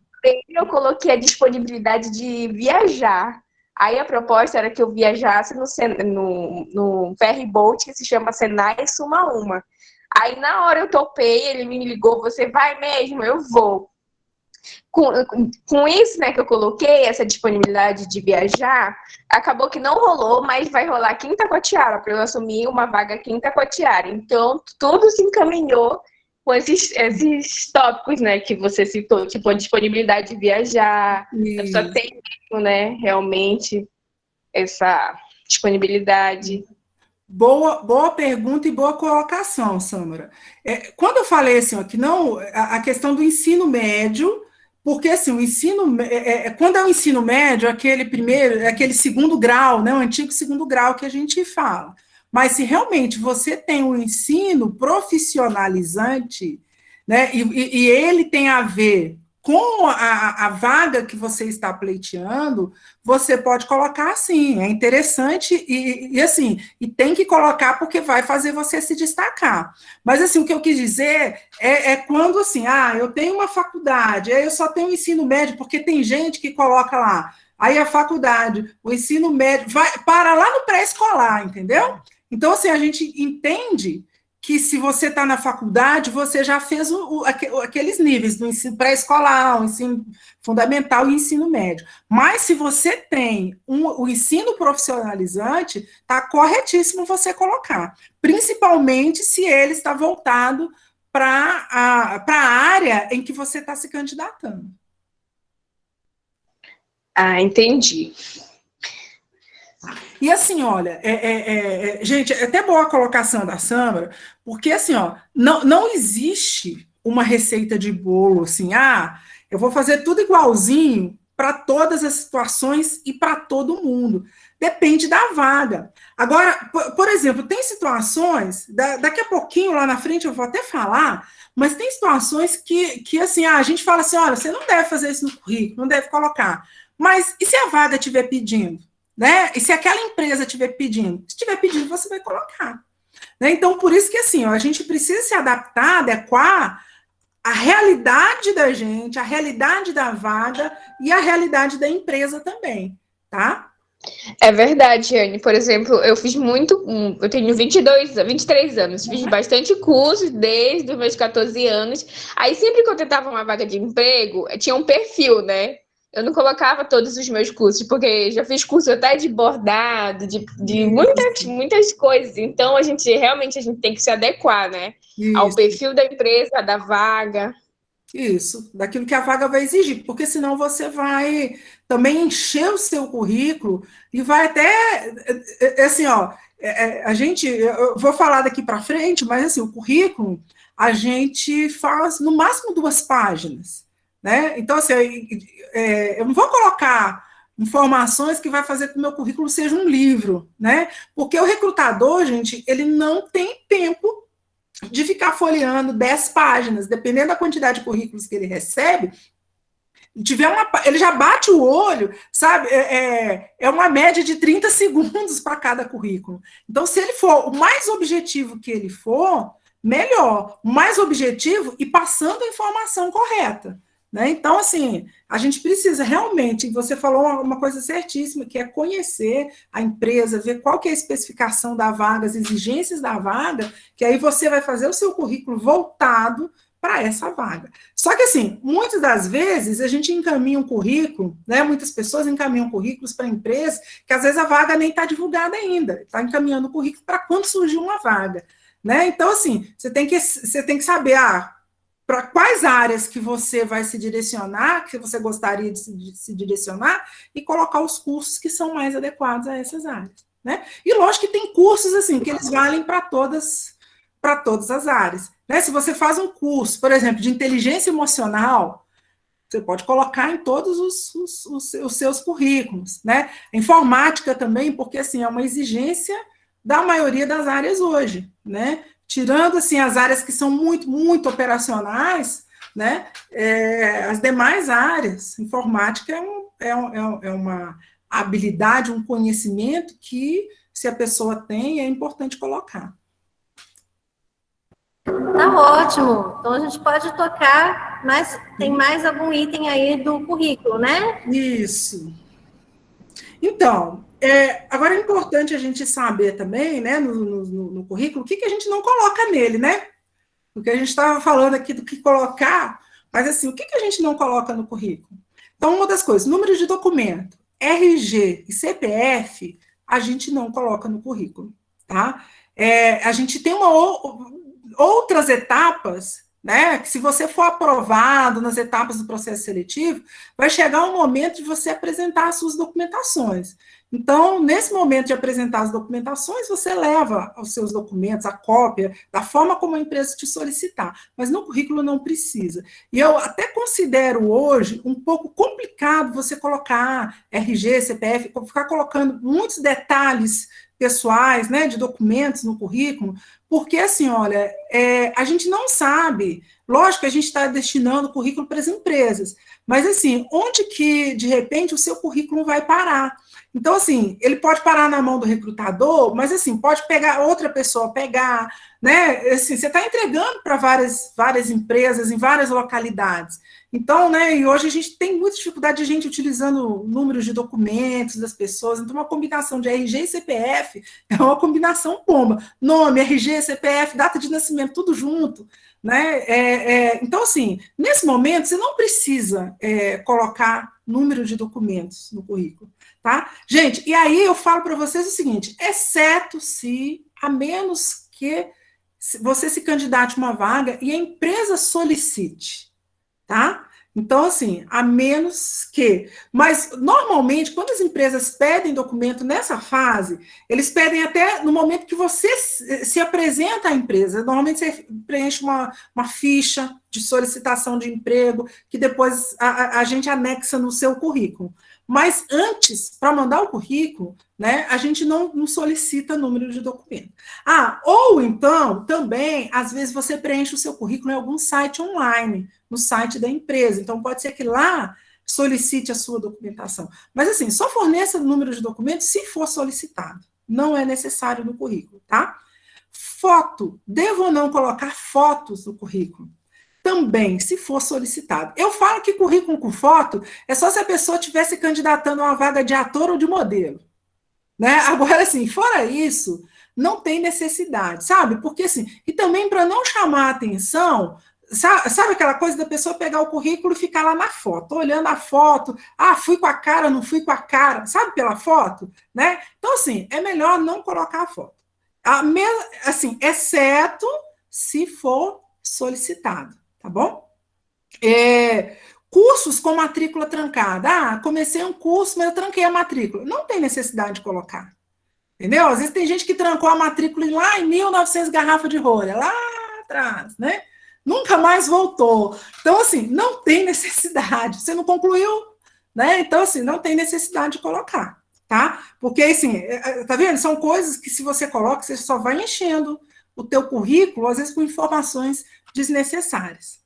eu coloquei a disponibilidade de viajar. Aí, a proposta era que eu viajasse no ferry boat, que se chama Senai Sumaúma. Aí, na hora eu topei, ele me ligou, você vai mesmo? Eu vou. Com isso, né, que eu coloquei, essa disponibilidade de viajar, acabou que não rolou, mas vai rolar aqui em Taquatiara, para eu assumir uma vaga aqui em Taquatiara. Então, tudo se encaminhou com esses tópicos, né, que você citou, tipo a disponibilidade de viajar, a pessoa tem, né, realmente essa disponibilidade. Boa pergunta e boa colocação, Samara. Quando eu falei assim, ó, que não, a questão do ensino médio, porque assim, o ensino, quando é o ensino médio, aquele segundo grau, né, o antigo segundo grau que a gente fala. Mas se realmente você tem um ensino profissionalizante, né, e ele tem a ver com a vaga que você está pleiteando, você pode colocar assim, é interessante e assim, e tem que colocar porque vai fazer você se destacar. Mas assim, o que eu quis dizer é quando assim, eu tenho uma faculdade, aí eu só tenho ensino médio, porque tem gente que coloca lá, aí a faculdade, o ensino médio, vai para lá no pré-escolar, entendeu? Então, assim, a gente entende que se você está na faculdade, você já fez aqueles níveis do ensino pré-escolar, o ensino fundamental e ensino médio. Mas se você tem o ensino profissionalizante, está corretíssimo você colocar, principalmente se ele está voltado para a área em que você está se candidatando. Entendi. E assim, olha, gente, é até boa a colocação da Samara, porque assim, ó, não existe uma receita de bolo, assim, eu vou fazer tudo igualzinho para todas as situações e para todo mundo. Depende da vaga. Agora, por exemplo, tem situações, daqui a pouquinho, lá na frente, eu vou até falar, mas tem situações que assim, a gente fala assim, olha, você não deve fazer isso no currículo, não deve colocar. Mas e se a vaga estiver pedindo? Né? E se aquela empresa estiver pedindo? Se estiver pedindo, você vai colocar. Né? Então, por isso que assim, ó, a gente precisa se adaptar, adequar a realidade da gente, a realidade da vaga e a realidade da empresa também, tá? É verdade, Anne. Por exemplo, eu fiz eu tenho 23 anos, fiz bastante cursos desde os meus 14 anos. Aí sempre que eu tentava uma vaga de emprego, tinha um perfil, né? Eu não colocava todos os meus cursos, porque já fiz curso até de bordado, de muitas coisas. Então, a gente tem que se adequar, né? Isso. Ao perfil da empresa, da vaga. Isso, daquilo que a vaga vai exigir, porque senão você vai também encher o seu currículo e vai até, assim, ó, eu vou falar daqui para frente, mas assim, o currículo a gente faz no máximo 2 páginas, né? Então, assim, eu não vou colocar informações que vai fazer com que o meu currículo seja um livro, né? Porque o recrutador, gente, ele não tem tempo de ficar folheando 10 páginas, dependendo da quantidade de currículos que ele recebe, ele já bate o olho, sabe? É uma média de 30 segundos para cada currículo. Então, se ele for o mais objetivo que ele for, melhor. O mais objetivo e passando a informação correta. Né? Então, assim, a gente precisa realmente, você falou uma coisa certíssima, que é conhecer a empresa, ver qual que é a especificação da vaga, as exigências da vaga, que aí você vai fazer o seu currículo voltado para essa vaga. Só que, assim, muitas das vezes a gente encaminha um currículo, né? Muitas pessoas encaminham currículos para a empresa, que às vezes a vaga nem está divulgada ainda, está encaminhando o currículo para quando surgir uma vaga. Né? Então, assim, você tem que saber, para quais áreas que você vai se direcionar, que você gostaria de se direcionar, e colocar os cursos que são mais adequados a essas áreas. Né? E lógico que tem cursos assim que eles valem para todas as áreas. Né? Se você faz um curso, por exemplo, de inteligência emocional, você pode colocar em todos os seus currículos. Né? Informática também, porque assim, é uma exigência da maioria das áreas hoje. Né? Tirando assim, as áreas que são muito, muito operacionais, né? As demais áreas, informática é uma habilidade, um conhecimento que, se a pessoa tem, é importante colocar. Tá ótimo. Então, a gente pode tocar, mas tem mais algum item aí do currículo, né? Isso. Então, agora é importante a gente saber também, né, no currículo, o que a gente não coloca nele, né? Porque a gente estava falando aqui do que colocar, Mas, assim, o que a gente não coloca no currículo? Então, uma das coisas, número de documento, RG e CPF, a gente não coloca no currículo, tá? A gente tem outras etapas, né? Que se você for aprovado nas etapas do processo seletivo, vai chegar um momento de você apresentar as suas documentações. Então, nesse momento de apresentar as documentações, você leva os seus documentos, a cópia, da forma como a empresa te solicitar, mas no currículo não precisa. E eu até considero hoje um pouco complicado você colocar RG, CPF, ficar colocando muitos detalhes pessoais, né, de documentos no currículo, porque, assim, olha, a gente não sabe, lógico que a gente está destinando o currículo para as empresas, mas, assim, onde que, de repente, o seu currículo vai parar? Então, assim, ele pode parar na mão do recrutador, mas, assim, pode pegar outra pessoa, pegar, né? Assim, você está entregando para várias empresas, em várias localidades. Então, né, e hoje a gente tem muita dificuldade de gente utilizando números de documentos das pessoas, então uma combinação de RG e CPF é uma combinação bomba. Nome, RG, CPF, data de nascimento, tudo junto, né? Então, assim, nesse momento, você não precisa colocar número de documentos no currículo. Tá? Gente, e aí eu falo para vocês o seguinte, exceto se, a menos que você se candidate a uma vaga e a empresa solicite, tá? Então, assim, a menos que... Mas, normalmente, quando as empresas pedem documento nessa fase, eles pedem até no momento que você se apresenta à empresa. Normalmente, você preenche uma ficha de solicitação de emprego, que depois a gente anexa no seu currículo. Mas antes, para mandar o currículo, né, a gente não solicita número de documento. Ou então, também, às vezes você preenche o seu currículo em algum site online, no site da empresa. Então, pode ser que lá solicite a sua documentação. Mas, assim, só forneça o número de documentos se for solicitado. Não é necessário no currículo, tá? Foto. Devo ou não colocar fotos no currículo? Também, se for solicitado. Eu falo que currículo com foto é só se a pessoa estivesse candidatando a uma vaga de ator ou de modelo. Né? Agora, assim, fora isso, não tem necessidade, sabe? Porque, assim, e também para não chamar a atenção, sabe aquela coisa da pessoa pegar o currículo e ficar lá na foto, olhando a foto, fui com a cara, não fui com a cara, sabe pela foto? Né? Então, assim, é melhor não colocar a foto. Assim, exceto se for solicitado. Tá bom? Cursos com matrícula trancada. Comecei um curso, mas eu tranquei a matrícula. Não tem necessidade de colocar. Entendeu? Às vezes tem gente que trancou a matrícula lá em 1900 garrafas de rolha, lá atrás, né? Nunca mais voltou. Então, assim, não tem necessidade. Você não concluiu, né? Então, assim, não tem necessidade de colocar, tá? Porque, assim, tá vendo? São coisas que se você coloca, você só vai enchendo o teu currículo, às vezes com informações desnecessárias.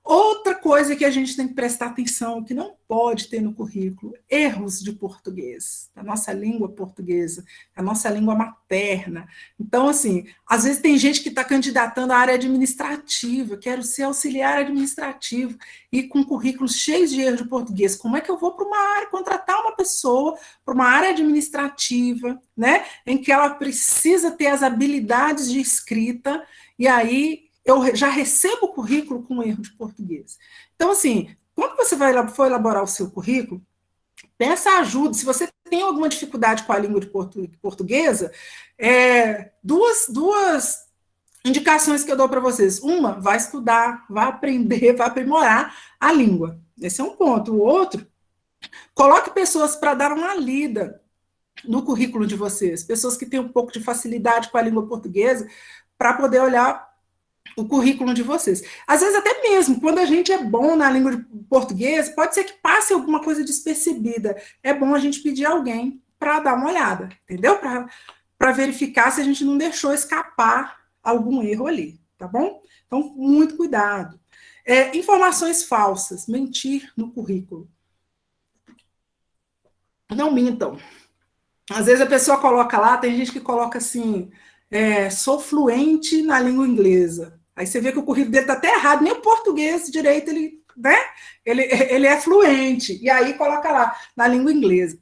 Outra coisa que a gente tem que prestar atenção, que não pode ter no currículo, erros de português, da nossa língua portuguesa, a nossa língua materna. Então, assim, às vezes tem gente que está candidatando à área administrativa, quero ser auxiliar administrativo, e com currículos cheios de erros de português. Como é que eu vou para uma área, contratar uma pessoa para uma área administrativa, né, em que ela precisa ter as habilidades de escrita, e aí eu já recebo o currículo com erro de português. Então, assim, quando você for elaborar o seu currículo, peça ajuda. Se você tem alguma dificuldade com a língua portuguesa, duas indicações que eu dou para vocês. Uma, vai estudar, vai aprender, vai aprimorar a língua. Esse é um ponto. O outro, coloque pessoas para dar uma lida no currículo de vocês, pessoas que têm um pouco de facilidade com a língua portuguesa, para poder olhar o currículo de vocês. Às vezes, até mesmo, quando a gente é bom na língua de português, pode ser que passe alguma coisa despercebida. É bom a gente pedir alguém para dar uma olhada, entendeu? Para verificar se a gente não deixou escapar algum erro ali, tá bom? Então, muito cuidado. Informações falsas, mentir no currículo. Não mintam. Às vezes a pessoa coloca lá, tem gente que coloca assim, sou fluente na língua inglesa. Aí você vê que o currículo dele está até errado, nem o português direito, né? Ele é fluente, e aí coloca lá, na língua inglesa.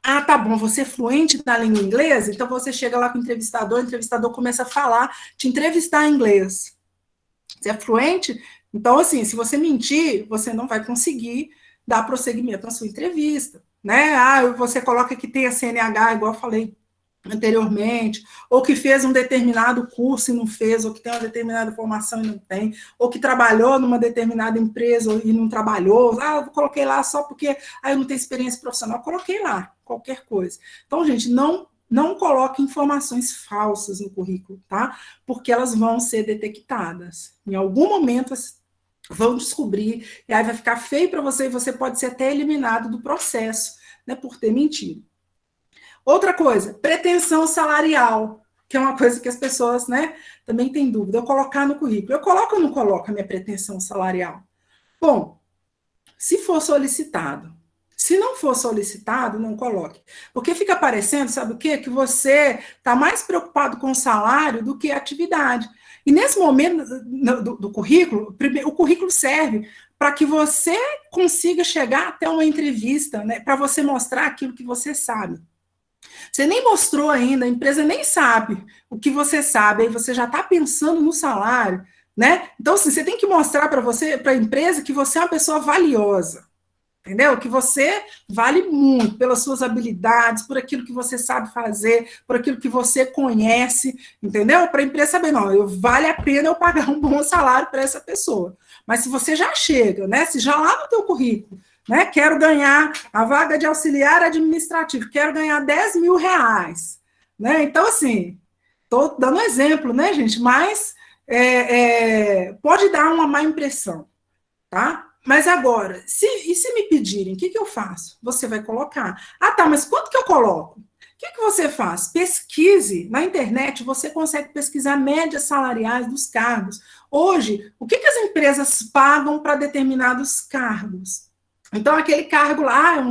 Tá bom, você é fluente na língua inglesa? Então você chega lá com o entrevistador começa a falar, te entrevistar em inglês. Você é fluente? Então, assim, se você mentir, você não vai conseguir dar prosseguimento na sua entrevista, né? Ah, você coloca que tem a CNH, igual eu falei anteriormente, ou que fez um determinado curso e não fez, ou que tem uma determinada formação e não tem, ou que trabalhou numa determinada empresa e não trabalhou. Ah, eu coloquei lá só porque eu não tenho experiência profissional. Eu coloquei lá, qualquer coisa. Então, gente, não coloque informações falsas no currículo, tá? Porque elas vão ser detectadas. Em algum momento, vão descobrir, e aí vai ficar feio para você, e você pode ser até eliminado do processo, né, por ter mentido. Outra coisa, pretensão salarial, que é uma coisa que as pessoas, né, também têm dúvida. Eu colocar no currículo. Eu coloco ou não coloco a minha pretensão salarial? Bom, se for solicitado. Se não for solicitado, não coloque. Porque fica parecendo, sabe o quê? Que você está mais preocupado com o salário do que a atividade. E nesse momento do currículo, o currículo serve para que você consiga chegar até uma entrevista, né, para você mostrar aquilo que você sabe. Você nem mostrou ainda, a empresa nem sabe o que você sabe, aí você já está pensando no salário, né? Então, assim, você tem que mostrar para a empresa que você é uma pessoa valiosa, entendeu? Que você vale muito pelas suas habilidades, por aquilo que você sabe fazer, por aquilo que você conhece, entendeu? Para a empresa saber, não, vale a pena eu pagar um bom salário para essa pessoa. Mas se você já chega, né? Se já lá no teu currículo, né? Quero ganhar a vaga de auxiliar administrativo, quero ganhar 10 mil reais, né? Então, assim, estou dando exemplo, né, gente? Mas pode dar uma má impressão, tá? Mas agora, e se me pedirem, o que eu faço? Você vai colocar. Ah, tá, mas quanto que eu coloco? O que você faz? Pesquise. Na internet, você consegue pesquisar médias salariais dos cargos. Hoje, o que as empresas pagam para determinados cargos? Então, aquele cargo lá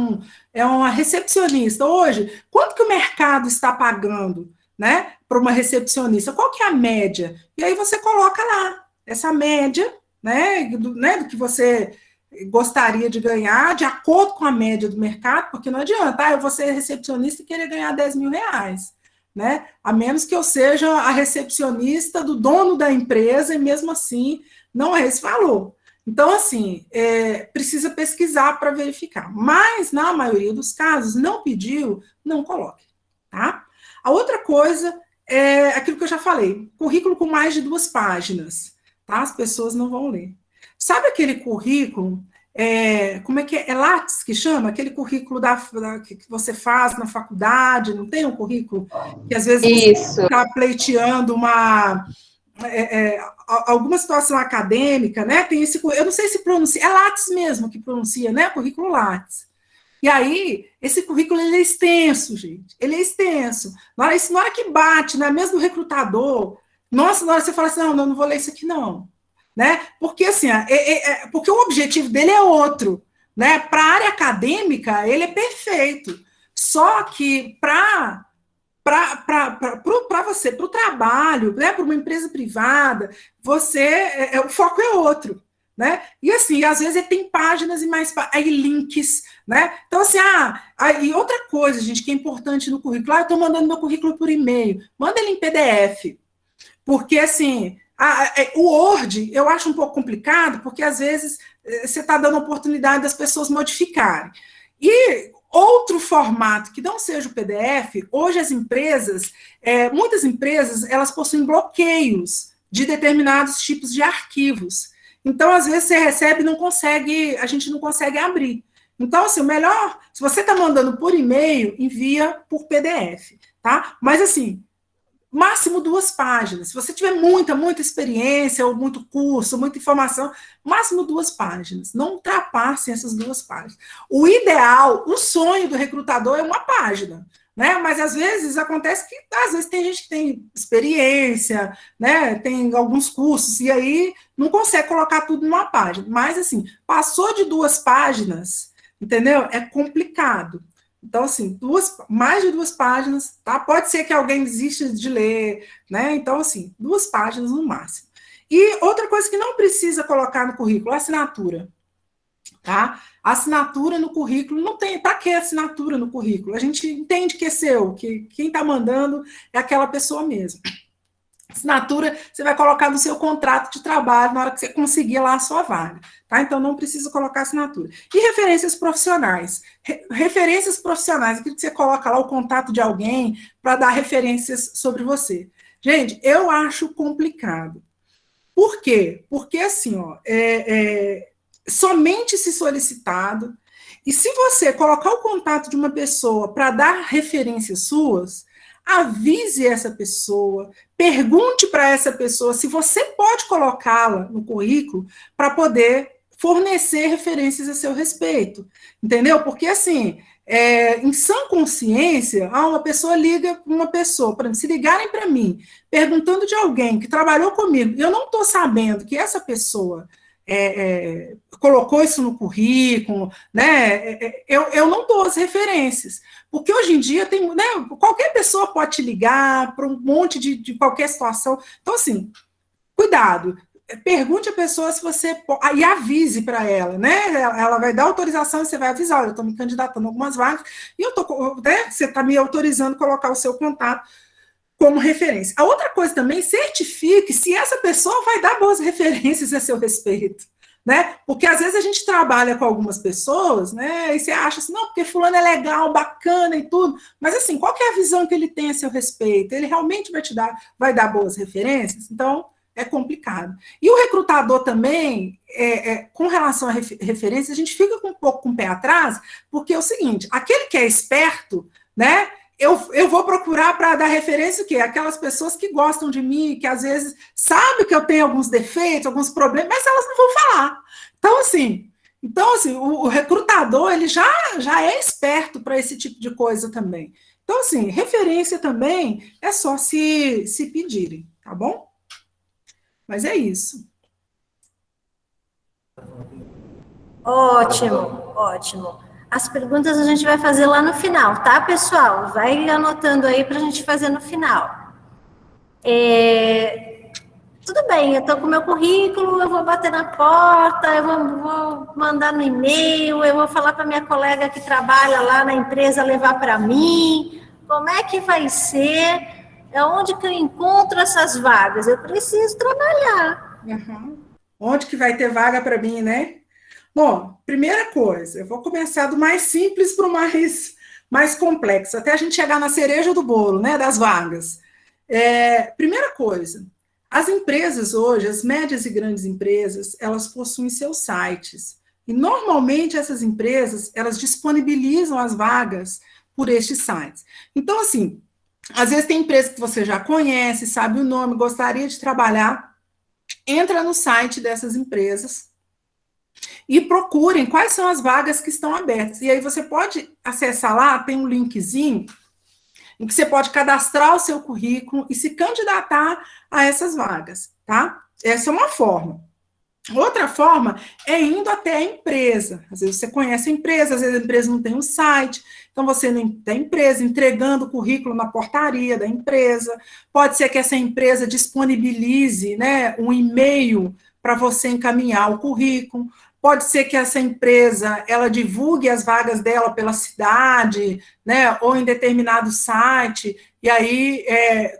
é uma recepcionista. Hoje, quanto que o mercado está pagando, né, para uma recepcionista? Qual que é a média? E aí você coloca lá essa média, né, do que você gostaria de ganhar, de acordo com a média do mercado, porque não adianta, eu vou ser recepcionista e querer ganhar 10 mil reais, né? A menos que eu seja a recepcionista do dono da empresa, e mesmo assim, não é esse valor. Então, assim, precisa pesquisar para verificar. Mas, na maioria dos casos, não pediu, não coloque, tá? A outra coisa é aquilo que eu já falei, currículo com mais de 2 páginas, tá? As pessoas não vão ler. Sabe aquele currículo, como é que é? É Lattes que chama? Aquele currículo que você faz na faculdade, não tem um currículo que às vezes você está pleiteando alguma situação acadêmica, né? Tem esse, eu não sei se pronuncia, é Lattes mesmo que pronuncia, né? Currículo Lattes. E aí, esse currículo ele é extenso, gente. Ele é extenso. Na hora que bate, né? Mesmo o recrutador, nossa, na hora que você fala assim, não vou ler isso aqui, não. Né? Porque assim, porque o objetivo dele é outro, né? Para a área acadêmica, ele é perfeito. Só que para você, para o trabalho, né? Para uma empresa privada, o foco é outro. Né? E assim, às vezes ele tem páginas e mais aí links, né? Então, assim, e outra coisa, gente, que é importante no currículo, eu estou mandando meu currículo por e-mail, manda ele em PDF, porque assim. O Word eu acho um pouco complicado, porque às vezes você está dando oportunidade das pessoas modificarem. E outro formato que não seja o PDF, hoje as empresas, muitas empresas, elas possuem bloqueios de determinados tipos de arquivos. Então, às vezes, você recebe e a gente não consegue abrir. Então, assim, o melhor, se você está mandando por e-mail, envia por PDF, tá? Mas, assim, máximo 2 páginas. Se você tiver muita experiência, ou muito curso, muita informação, máximo 2 páginas. Não ultrapassem essas 2 páginas. O ideal, o sonho do recrutador é 1 página, né? Mas às vezes acontece que tem gente que tem experiência, né? Tem alguns cursos, e aí não consegue colocar tudo numa página. Mas assim, passou de 2 páginas, entendeu? É complicado. Então, assim, mais de 2 páginas, tá? Pode ser que alguém desista de ler, né? Então, assim, 2 páginas no máximo. E outra coisa que não precisa colocar no currículo, a assinatura, tá? A assinatura no currículo não tem. Para que assinatura no currículo? A gente entende que é seu, que quem está mandando é aquela pessoa mesmo. Assinatura você vai colocar no seu contrato de trabalho na hora que você conseguir lá a sua vaga, tá? Então não precisa colocar assinatura. E referências profissionais? Referências profissionais, aquilo que você coloca lá o contato de alguém para dar referências sobre você. Gente, eu acho complicado. Por quê? Porque assim, ó, somente se solicitado, e se você colocar o contato de uma pessoa para dar referências suas, avise essa pessoa, pergunte para essa pessoa se você pode colocá-la no currículo para poder fornecer referências a seu respeito, entendeu? Porque, assim, em sã consciência, uma pessoa liga para uma pessoa, por exemplo, se ligarem para mim, perguntando de alguém que trabalhou comigo, e eu não estou sabendo que essa pessoa colocou isso no currículo, né? Eu não dou as referências, porque hoje em dia tem, né, qualquer pessoa pode te ligar para um monte de qualquer situação. Então, assim, cuidado. Pergunte a pessoa se você pode, e avise para ela, né? Ela vai dar autorização e você vai avisar: olha, eu estou me candidatando a algumas vagas e eu tô, né, você está me autorizando a colocar o seu contato como referência. A outra coisa também, certifique se essa pessoa vai dar boas referências a seu respeito, né? Porque às vezes a gente trabalha com algumas pessoas, né? E você acha assim, não, porque fulano é legal, bacana e tudo, mas assim, qual que é a visão que ele tem a seu respeito? Ele realmente vai dar boas referências? Então, é complicado. E o recrutador também, com relação a referência, a gente fica um pouco com o pé atrás, porque é o seguinte, aquele que é esperto, né? Eu vou procurar para dar referência o quê? Aquelas pessoas que gostam de mim, que às vezes sabem que eu tenho alguns defeitos, alguns problemas, mas elas não vão falar. Então, assim, o recrutador, ele já é esperto para esse tipo de coisa também. Então, assim, referência também é só se pedirem, tá bom? Mas é isso. Ótimo, ótimo. As perguntas a gente vai fazer lá no final, tá, pessoal? Vai anotando aí para a gente fazer no final. Tudo bem, eu estou com o meu currículo, eu vou bater na porta, eu vou mandar no e-mail, eu vou falar para minha colega que trabalha lá na empresa levar para mim. Como é que vai ser? Onde que eu encontro essas vagas? Eu preciso trabalhar. Uhum. Onde que vai ter vaga para mim, né? Bom, primeira coisa, eu vou começar do mais simples para o mais complexo, até a gente chegar na cereja do bolo, né, das vagas. Primeira coisa, as empresas hoje, as médias e grandes empresas, elas possuem seus sites. E normalmente essas empresas, elas disponibilizam as vagas por estes sites. Então, assim, às vezes tem empresa que você já conhece, sabe o nome, gostaria de trabalhar, entra no site dessas empresas e procurem quais são as vagas que estão abertas. E aí você pode acessar lá, tem um linkzinho, em que você pode cadastrar o seu currículo e se candidatar a essas vagas, tá? Essa é uma forma. Outra forma é indo até a empresa. Às vezes você conhece a empresa, às vezes a empresa não tem um site, então você não tem empresa, entregando o currículo na portaria da empresa. Pode ser que essa empresa disponibilize, né, um e-mail para você encaminhar o currículo. Pode ser que essa empresa, ela divulgue as vagas dela pela cidade, né, ou em determinado site, e aí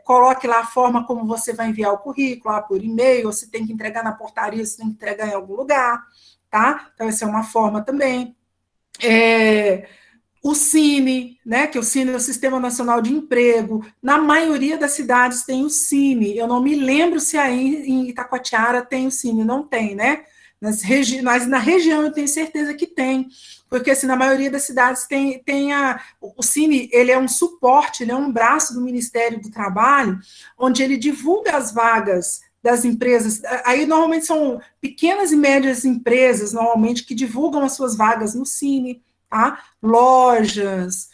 coloque lá a forma como você vai enviar o currículo, lá por e-mail, ou se tem que entregar na portaria, se tem que entregar em algum lugar, tá? Então, essa é uma forma também. O Cine, né, que o Cine é o Sistema Nacional de Emprego, na maioria das cidades tem o Cine, eu não me lembro se aí em Itacoatiara tem o Cine, não tem, né? Mas na região eu tenho certeza que tem, porque assim, na maioria das cidades tem o Cine, ele é um suporte, ele é um braço do Ministério do Trabalho, onde ele divulga as vagas das empresas, aí normalmente são pequenas e médias empresas, normalmente, que divulgam as suas vagas no Cine, tá? Lojas,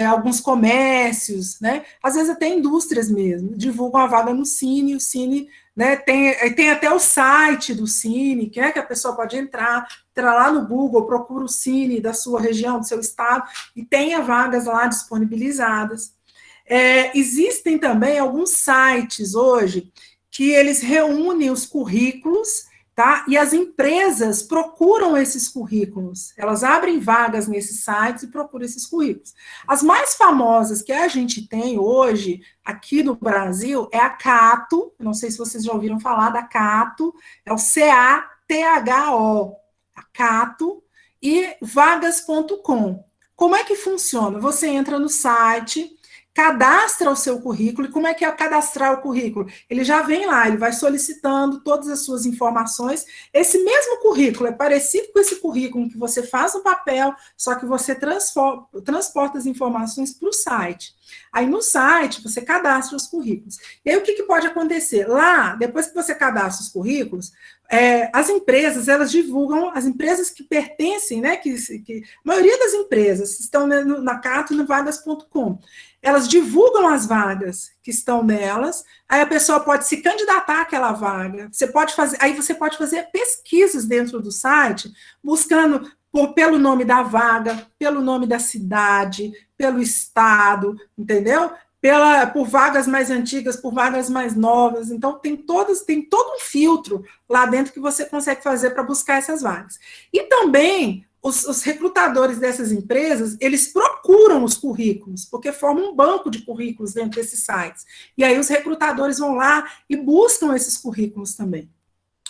alguns comércios, né? Às vezes até indústrias mesmo, divulgam a vaga no Cine, o Cine, né, tem até o site do Cine, que a pessoa pode entrar lá no Google, procura o Cine da sua região, do seu estado, e tenha vagas lá disponibilizadas. Existem também alguns sites hoje que eles reúnem os currículos tá? E as empresas procuram esses currículos, elas abrem vagas nesses sites e procuram esses currículos. As mais famosas que a gente tem hoje, aqui no Brasil, é a Cato, não sei se vocês já ouviram falar da Cato, é o CATHO, a Cato, e vagas.com. Como é que funciona? Você entra no site, cadastra o seu currículo, e como é que é cadastrar o currículo? Ele já vem lá, ele vai solicitando todas as suas informações. Esse mesmo currículo é parecido com esse currículo que você faz no papel, só que você transporta as informações para o site. Aí no site você cadastra os currículos. E aí o que pode acontecer? Lá, depois que você cadastra os currículos, as empresas, elas divulgam, as empresas que pertencem, né, a maioria das empresas estão na Cato e no vagas.com, elas divulgam as vagas que estão nelas, aí a pessoa pode se candidatar àquela vaga, aí você pode fazer pesquisas dentro do site, buscando pelo nome da vaga, pelo nome da cidade, pelo estado, entendeu? Por vagas mais antigas, por vagas mais novas. Então, tem todo um filtro lá dentro que você consegue fazer para buscar essas vagas. E também, os recrutadores dessas empresas, eles procuram os currículos, porque formam um banco de currículos dentro desses sites. E aí os recrutadores vão lá e buscam esses currículos também.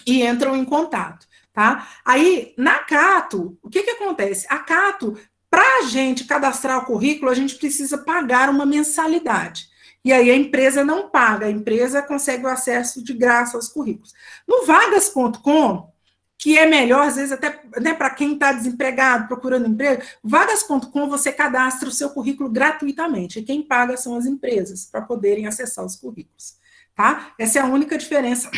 E entram em contato, tá? Aí, na Cato, o que acontece? A Cato, para a gente cadastrar o currículo, a gente precisa pagar uma mensalidade. E aí a empresa não paga, a empresa consegue o acesso de graça aos currículos. No vagas.com, que é melhor, às vezes, até, né, para quem está desempregado, procurando emprego, vagas.com você cadastra o seu currículo gratuitamente, e quem paga são as empresas, para poderem acessar os currículos, tá? Essa é a única diferença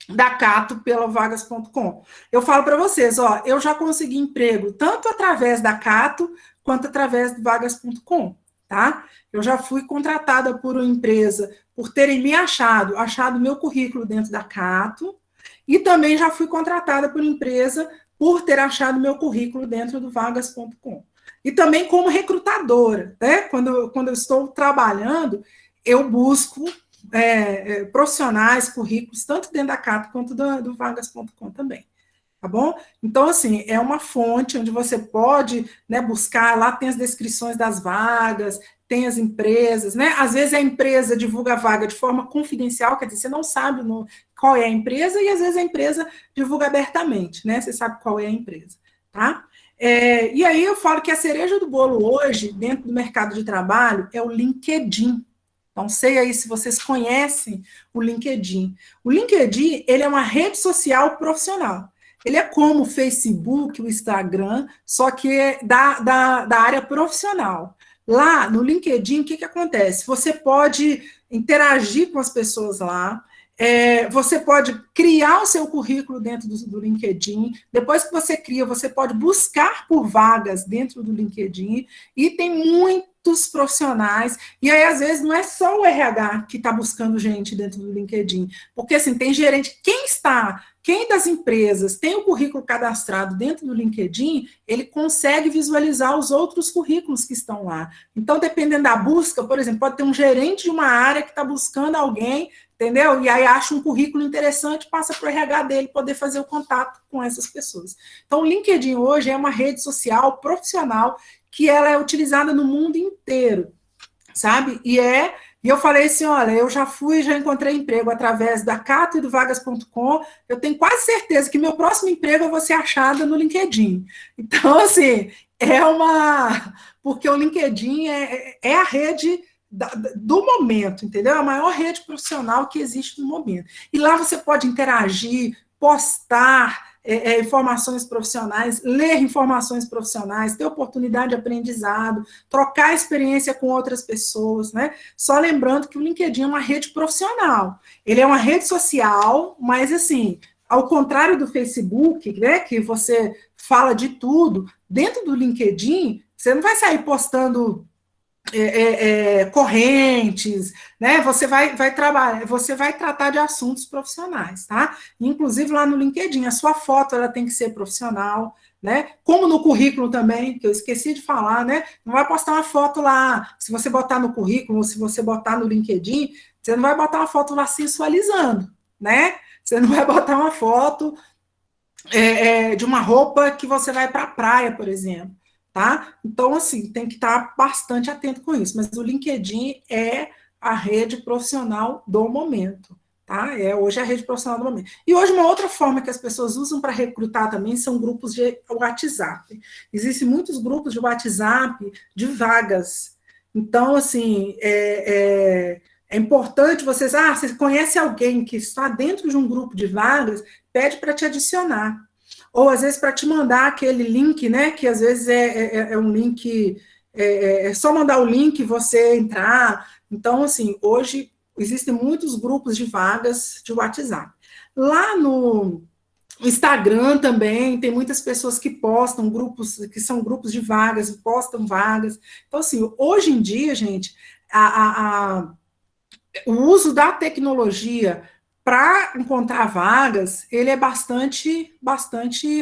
da Cato pela vagas.com. Eu falo para vocês, ó, eu já consegui emprego tanto através da Cato quanto através do vagas.com, tá? Eu já fui contratada por uma empresa por terem me achado meu currículo dentro da Cato, e também já fui contratada por empresa por ter achado meu currículo dentro do vagas.com. E também como recrutadora, né? Quando eu estou trabalhando, eu busco profissionais, currículos, tanto dentro da Cato quanto do vagas.com também, tá bom? Então, assim, é uma fonte onde você pode, né, buscar, lá tem as descrições das vagas, tem as empresas, né? Às vezes a empresa divulga a vaga de forma confidencial, quer dizer, você não sabe qual é a empresa, e às vezes a empresa divulga abertamente, né? Você sabe qual é a empresa, tá? E aí eu falo que a cereja do bolo hoje, dentro do mercado de trabalho, é o LinkedIn. Não sei aí se vocês conhecem o LinkedIn. O LinkedIn, ele é uma rede social profissional. Ele é como o Facebook, o Instagram, só que é da área profissional. Lá no LinkedIn, o que acontece? Você pode interagir com as pessoas lá, você pode criar o seu currículo dentro do LinkedIn. Depois que você cria, você pode buscar por vagas dentro do LinkedIn, e tem muitos profissionais, e aí às vezes não é só o RH que está buscando gente dentro do LinkedIn, porque assim, tem gerente, quem das empresas tem o currículo cadastrado dentro do LinkedIn, ele consegue visualizar os outros currículos que estão lá. Então, dependendo da busca, por exemplo, pode ter um gerente de uma área que está buscando alguém, entendeu? E aí acha um currículo interessante, passa para o RH dele poder fazer o contato com essas pessoas. Então, o LinkedIn hoje é uma rede social profissional que ela é utilizada no mundo inteiro, sabe? E eu falei assim, olha, eu já encontrei emprego através da Cato e do vagas.com, eu tenho quase certeza que meu próximo emprego eu vou ser achada no LinkedIn. Então, assim, porque o LinkedIn é a rede do momento, entendeu? É a maior rede profissional que existe no momento. E lá você pode interagir, postar informações profissionais, ler informações profissionais, ter oportunidade de aprendizado, trocar experiência com outras pessoas, né? Só lembrando que o LinkedIn é uma rede profissional. Ele é uma rede social, mas assim, ao contrário do Facebook, né, que você fala de tudo, dentro do LinkedIn, você não vai sair postando correntes, né? Você vai trabalhar, você vai tratar de assuntos profissionais, tá? Inclusive lá no LinkedIn, a sua foto ela tem que ser profissional, né? Como no currículo também, que eu esqueci de falar, né? Não vai postar uma foto lá, se você botar no currículo, ou se você botar no LinkedIn, você não vai botar uma foto lá sensualizando, né? Você não vai botar uma foto de uma roupa que você vai para a praia, por exemplo, tá? Então, assim, tem que estar bastante atento com isso. Mas o LinkedIn é a rede profissional do momento, tá? Hoje é a rede profissional do momento. E hoje uma outra forma que as pessoas usam para recrutar também são grupos de WhatsApp. Existem muitos grupos de WhatsApp de vagas. Então, assim, é importante vocês... você conhece alguém que está dentro de um grupo de vagas, pede para te adicionar. Ou, às vezes, para te mandar aquele link, né? Que, às vezes, é um link... É só mandar o link e você entrar. Então, assim, hoje existem muitos grupos de vagas de WhatsApp. Lá no Instagram também, tem muitas pessoas que postam grupos, que são grupos de vagas, postam vagas. Então, assim, hoje em dia, gente, o uso da tecnologia para encontrar vagas, ele é bastante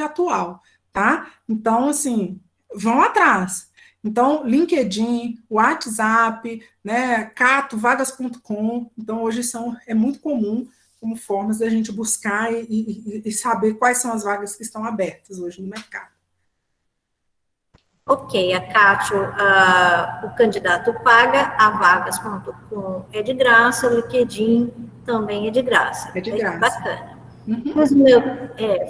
atual, tá? Então, assim, vão atrás. Então, LinkedIn, WhatsApp, né, Cato, vagas.com, então hoje é muito comum como formas da gente buscar e saber quais são as vagas que estão abertas hoje no mercado. Ok, a Cátio, o candidato paga, a vagas.com é de graça, o LinkedIn também é de graça. É de graça. Bacana. Uhum.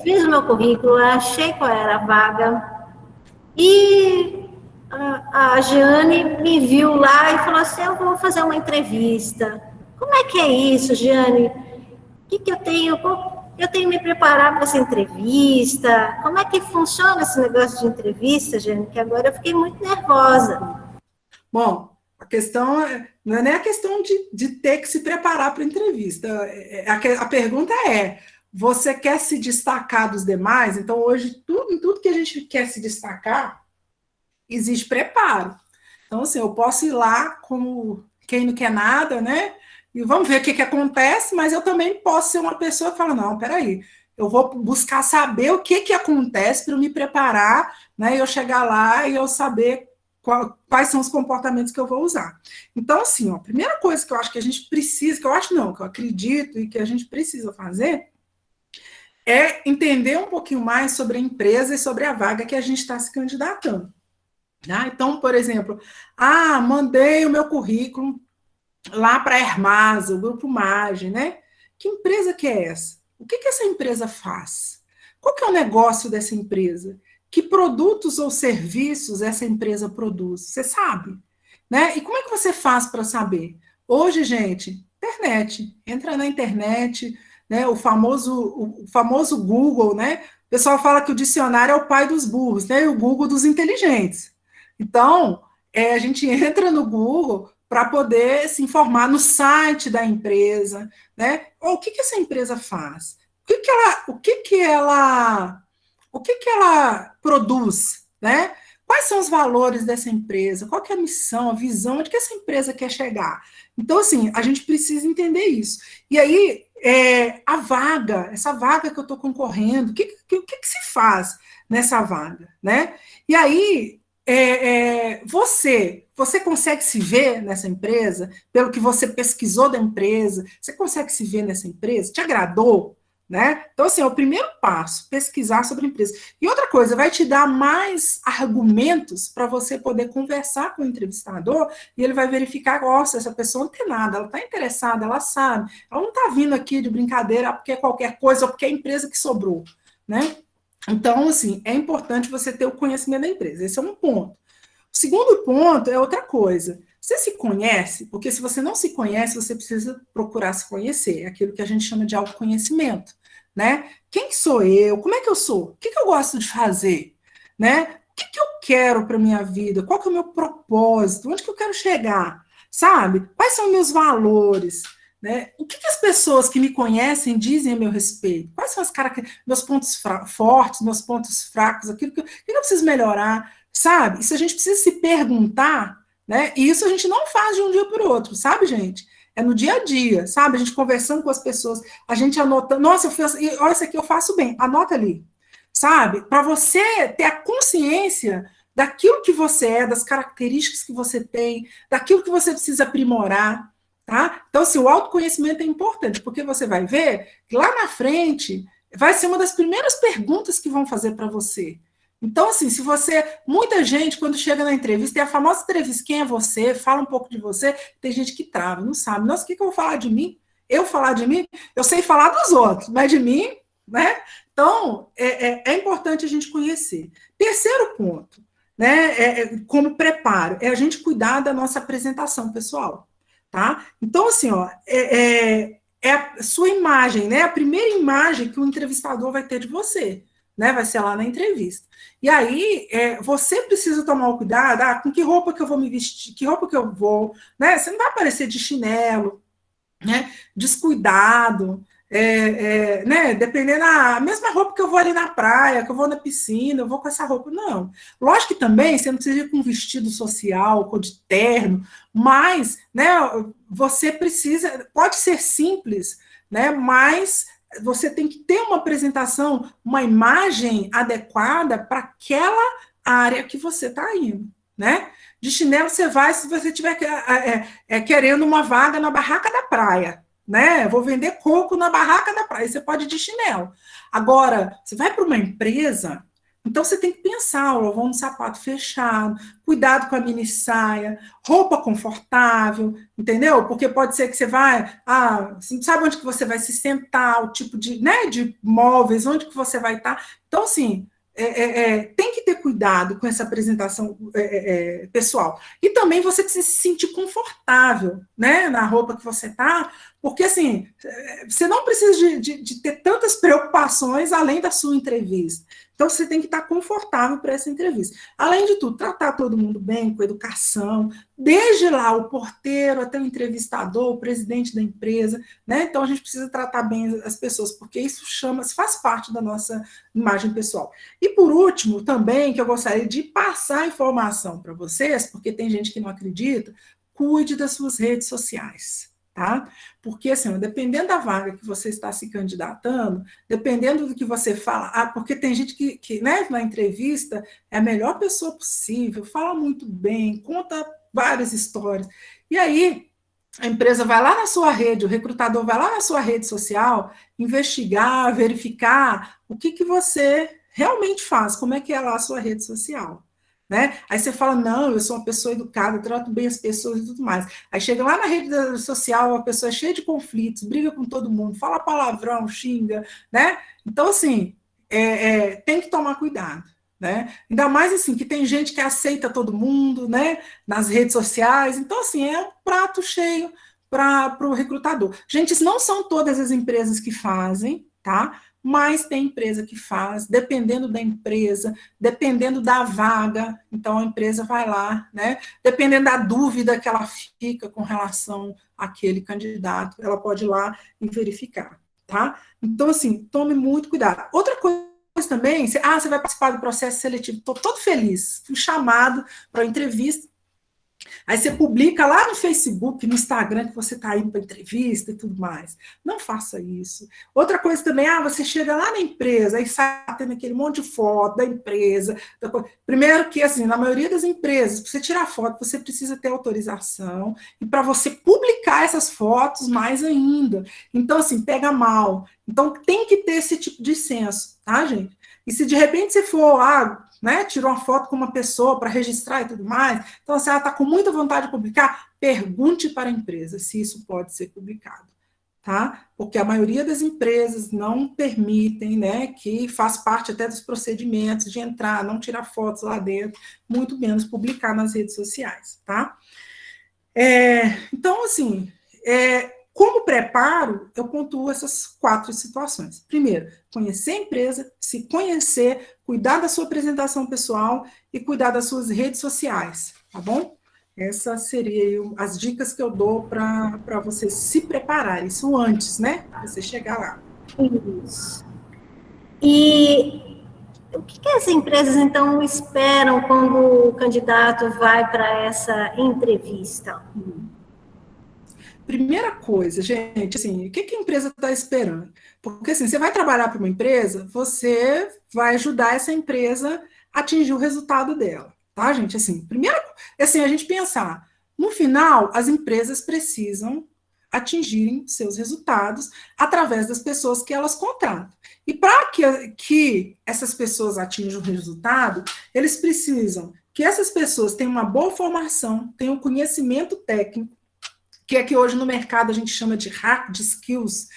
Fiz o meu currículo, achei qual era a vaga, e a Jeane me viu lá e falou assim, eu vou fazer uma entrevista. Como é que é isso, Jeane? O que eu tenho? Eu tenho que me preparar para essa entrevista? Como é que funciona esse negócio de entrevista, Jeane? Que agora eu fiquei muito nervosa. Bom, a questão não é nem a questão de ter que se preparar para a entrevista. A pergunta é, você quer se destacar dos demais? Então, hoje, em tudo que a gente quer se destacar, existe preparo. Então, assim, eu posso ir lá como quem não quer nada, né? E vamos ver o que acontece, mas eu também posso ser uma pessoa que fala, não, peraí, eu vou buscar saber o que acontece para eu me preparar, né? E eu chegar lá e eu saber quais são os comportamentos que eu vou usar. Então, assim, a primeira coisa que eu acho que a gente precisa, que eu acredito e que a gente precisa fazer, é entender um pouquinho mais sobre a empresa e sobre a vaga que a gente está se candidatando. Então, por exemplo, mandei o meu currículo lá para a Hermasa, o Grupo Magem, né? Que empresa que é essa? O que essa empresa faz? Qual que é o negócio dessa empresa? Que produtos ou serviços essa empresa produz? Você sabe? Né? E como é que você faz para saber? Hoje, gente, internet. Entra na internet, né? O famoso Google, né? O pessoal fala que o dicionário é o pai dos burros, né? E o Google dos inteligentes. Então, a gente entra no Google para poder se informar no site da empresa, né? O que essa empresa faz? O que ela produz, né? Quais são os valores dessa empresa? Qual que é a missão, a visão, onde que essa empresa quer chegar? Então, assim, a gente precisa entender isso. E aí, essa vaga que eu estou concorrendo, o que se faz nessa vaga, né? E aí, você consegue se ver nessa empresa, pelo que você pesquisou da empresa, você consegue se ver nessa empresa? Te agradou? Né? Então, assim, é o primeiro passo, pesquisar sobre a empresa. E outra coisa, vai te dar mais argumentos para você poder conversar com o entrevistador e ele vai verificar, nossa, essa pessoa não tem nada, ela está interessada, ela sabe, ela não está vindo aqui de brincadeira porque é qualquer coisa ou porque é a empresa que sobrou, né? Então, assim, é importante você ter o conhecimento da empresa. Esse é um ponto. O segundo ponto é outra coisa. Você se conhece? Porque se você não se conhece, você precisa procurar se conhecer. É aquilo que a gente chama de autoconhecimento, né? Quem sou eu? Como é que eu sou? O que eu gosto de fazer? Né? O que eu quero para a minha vida? Qual que é o meu propósito? Onde que eu quero chegar? Sabe? Quais são os meus valores? Né? O que as pessoas que me conhecem dizem a meu respeito? Quais são as meus pontos fortes, meus pontos fracos, aquilo que eu preciso melhorar, sabe? Isso a gente precisa se perguntar, né? E isso a gente não faz de um dia para o outro, sabe, gente? É no dia a dia, sabe? A gente conversando com as pessoas, a gente anota, nossa, olha, isso aqui eu faço bem, anota ali, sabe? Para você ter a consciência daquilo que você é, das características que você tem, daquilo que você precisa aprimorar. Tá? Então, assim, o autoconhecimento é importante, porque você vai ver que lá na frente vai ser uma das primeiras perguntas que vão fazer para você. Então, assim, se você... Muita gente, quando chega na entrevista, tem a famosa entrevista, quem é você? Fala um pouco de você. Tem gente que trava, não sabe. Nossa, o que eu vou falar de mim? Eu falar de mim? Eu sei falar dos outros, mas de mim, né? Então, é importante a gente conhecer. Terceiro ponto, né? Como preparo, é a gente cuidar da nossa apresentação pessoal, tá? Então, assim, ó, a sua imagem, né? A primeira imagem que o entrevistador vai ter de você, né? Vai ser lá na entrevista. E aí, você precisa tomar o cuidado, com que roupa que eu vou me vestir, que roupa que eu vou, né? Você não vai aparecer de chinelo, né? Descuidado, né? Dependendo a mesma roupa que eu vou ali na praia, que eu vou na piscina, eu vou com essa roupa. Não. Lógico que também você não precisa ir com um vestido social, com de terno, mas, né, você precisa, pode ser simples, né? Mas você tem que ter uma apresentação, uma imagem adequada para aquela área que você está indo, né? De chinelo você vai se você estiver querendo uma vaga na barraca da praia, né? Vou vender coco na barraca da praia, você pode ir de chinelo. Agora, você vai para uma empresa, então você tem que pensar, eu vou no sapato fechado, cuidado com a mini saia, roupa confortável, entendeu? Porque pode ser que você vai, você não sabe onde que você vai se sentar, o tipo de, né, de móveis, onde que você vai estar. Então, assim, tem que ter cuidado com essa apresentação pessoal. E também você precisa se sentir confortável, né, na roupa que você está, porque, assim, você não precisa de ter tantas preocupações além da sua entrevista. Então, você tem que estar confortável para essa entrevista. Além de tudo, tratar todo mundo bem, com educação, desde lá o porteiro até o entrevistador, o presidente da empresa, né? Então, a gente precisa tratar bem as pessoas, porque isso faz parte da nossa imagem pessoal. E, por último, também, que eu gostaria de passar informação para vocês, porque tem gente que não acredita, cuide das suas redes sociais. Tá? Porque, assim, dependendo da vaga que você está se candidatando, dependendo do que você fala, porque tem gente que né, na entrevista é a melhor pessoa possível, fala muito bem, conta várias histórias, e aí a empresa vai lá na sua rede, o recrutador vai lá na sua rede social, investigar, verificar o que você realmente faz, como é que é lá a sua rede social. Né? Aí você fala, não, eu sou uma pessoa educada, eu trato bem as pessoas e tudo mais. Aí chega lá na rede social, a pessoa é cheia de conflitos, briga com todo mundo, fala palavrão, xinga, né? Então, assim, tem que tomar cuidado, né? Ainda mais, assim, que tem gente que aceita todo mundo, né? Nas redes sociais. Então, assim, é um prato cheio para o recrutador. Gente, não são todas as empresas que fazem, tá? Mas tem empresa que faz, dependendo da empresa, dependendo da vaga, então a empresa vai lá, né? Dependendo da dúvida que ela fica com relação àquele candidato, ela pode ir lá e verificar, tá? Então, assim, tome muito cuidado. Outra coisa também, você vai participar do processo seletivo, estou todo feliz, fui chamado para a entrevista. Aí você publica lá no Facebook, no Instagram, que você está indo para entrevista e tudo mais. Não faça isso. Outra coisa também, você chega lá na empresa, aí sai tendo aquele monte de foto da empresa. Primeiro que, assim, na maioria das empresas, para você tirar foto, você precisa ter autorização, e para você publicar essas fotos, mais ainda. Então, assim, pega mal. Então, tem que ter esse tipo de senso, tá, gente? E se de repente você for, né, tirou uma foto com uma pessoa para registrar e tudo mais, então, se ela está com muita vontade de publicar, pergunte para a empresa se isso pode ser publicado, tá? Porque a maioria das empresas não permitem, né, que faz parte até dos procedimentos de entrar, não tirar fotos lá dentro, muito menos publicar nas redes sociais, tá? Então, assim, como preparo, eu pontuo essas 4 situações. Primeiro, conhecer a empresa, se conhecer, cuidar da sua apresentação pessoal e cuidar das suas redes sociais, tá bom? Essas seriam as dicas que eu dou para você se preparar, isso antes, né? Você chegar lá. Isso. E o que as empresas, então, esperam quando o candidato vai para essa entrevista? Primeira coisa, gente, assim, o que a empresa está esperando? Porque, assim, você vai trabalhar para uma empresa, você vai ajudar essa empresa a atingir o resultado dela, tá, gente? Assim, primeiro, assim, a gente pensar, no final, as empresas precisam atingirem seus resultados através das pessoas que elas contratam. E para que essas pessoas atinjam o resultado, eles precisam que essas pessoas tenham uma boa formação, tenham conhecimento técnico, que é que hoje no mercado a gente chama de hard skills.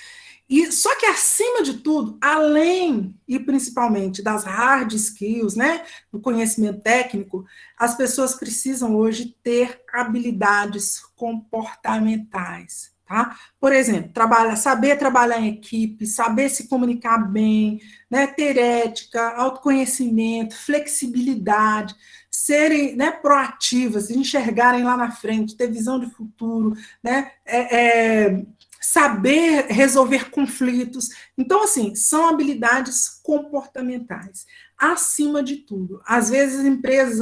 E só que, acima de tudo, além e principalmente das hard skills, né, do conhecimento técnico, as pessoas precisam hoje ter habilidades comportamentais. Tá? Por exemplo, saber trabalhar em equipe, saber se comunicar bem, né, ter ética, autoconhecimento, flexibilidade, serem, né, proativas, enxergarem lá na frente, ter visão de futuro, né, saber resolver conflitos. Então, assim, são habilidades comportamentais. Acima de tudo, às vezes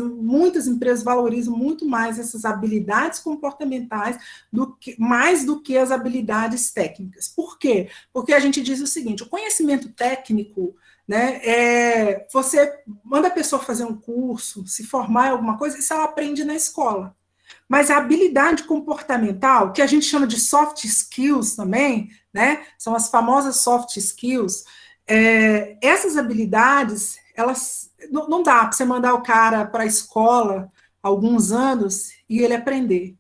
muitas empresas valorizam muito mais essas habilidades comportamentais mais do que as habilidades técnicas. Por quê? Porque a gente diz o seguinte, o conhecimento técnico, né, você manda a pessoa fazer um curso, se formar em alguma coisa, isso ela aprende na escola. Mas a habilidade comportamental, que a gente chama de soft skills também, né, são as famosas soft skills, essas habilidades, elas não dá para você mandar o cara para a escola há alguns anos e ele aprender.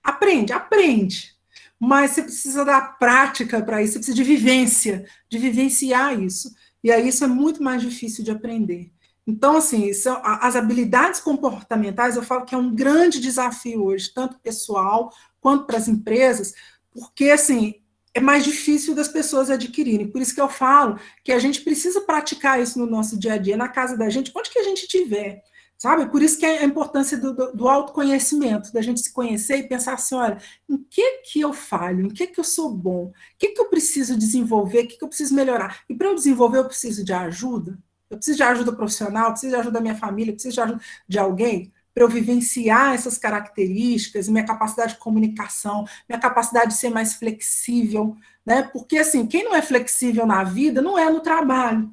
Aprende, mas você precisa dar prática para isso, você precisa de vivenciar isso. E aí isso é muito mais difícil de aprender. Então, assim, as habilidades comportamentais, eu falo que é um grande desafio hoje, tanto pessoal quanto para as empresas, porque, assim, é mais difícil das pessoas adquirirem. Por isso que eu falo que a gente precisa praticar isso no nosso dia a dia, na casa da gente, onde que a gente estiver, sabe? Por isso que é a importância do autoconhecimento, da gente se conhecer e pensar assim, olha, em que eu falho? Em que eu sou bom? O que eu preciso desenvolver? O que eu preciso melhorar? E para eu desenvolver, eu preciso de ajuda? Eu preciso de ajuda profissional, eu preciso de ajuda da minha família, eu preciso de ajuda de alguém para eu vivenciar essas características, minha capacidade de comunicação, minha capacidade de ser mais flexível, né? Porque, assim, quem não é flexível na vida não é no trabalho.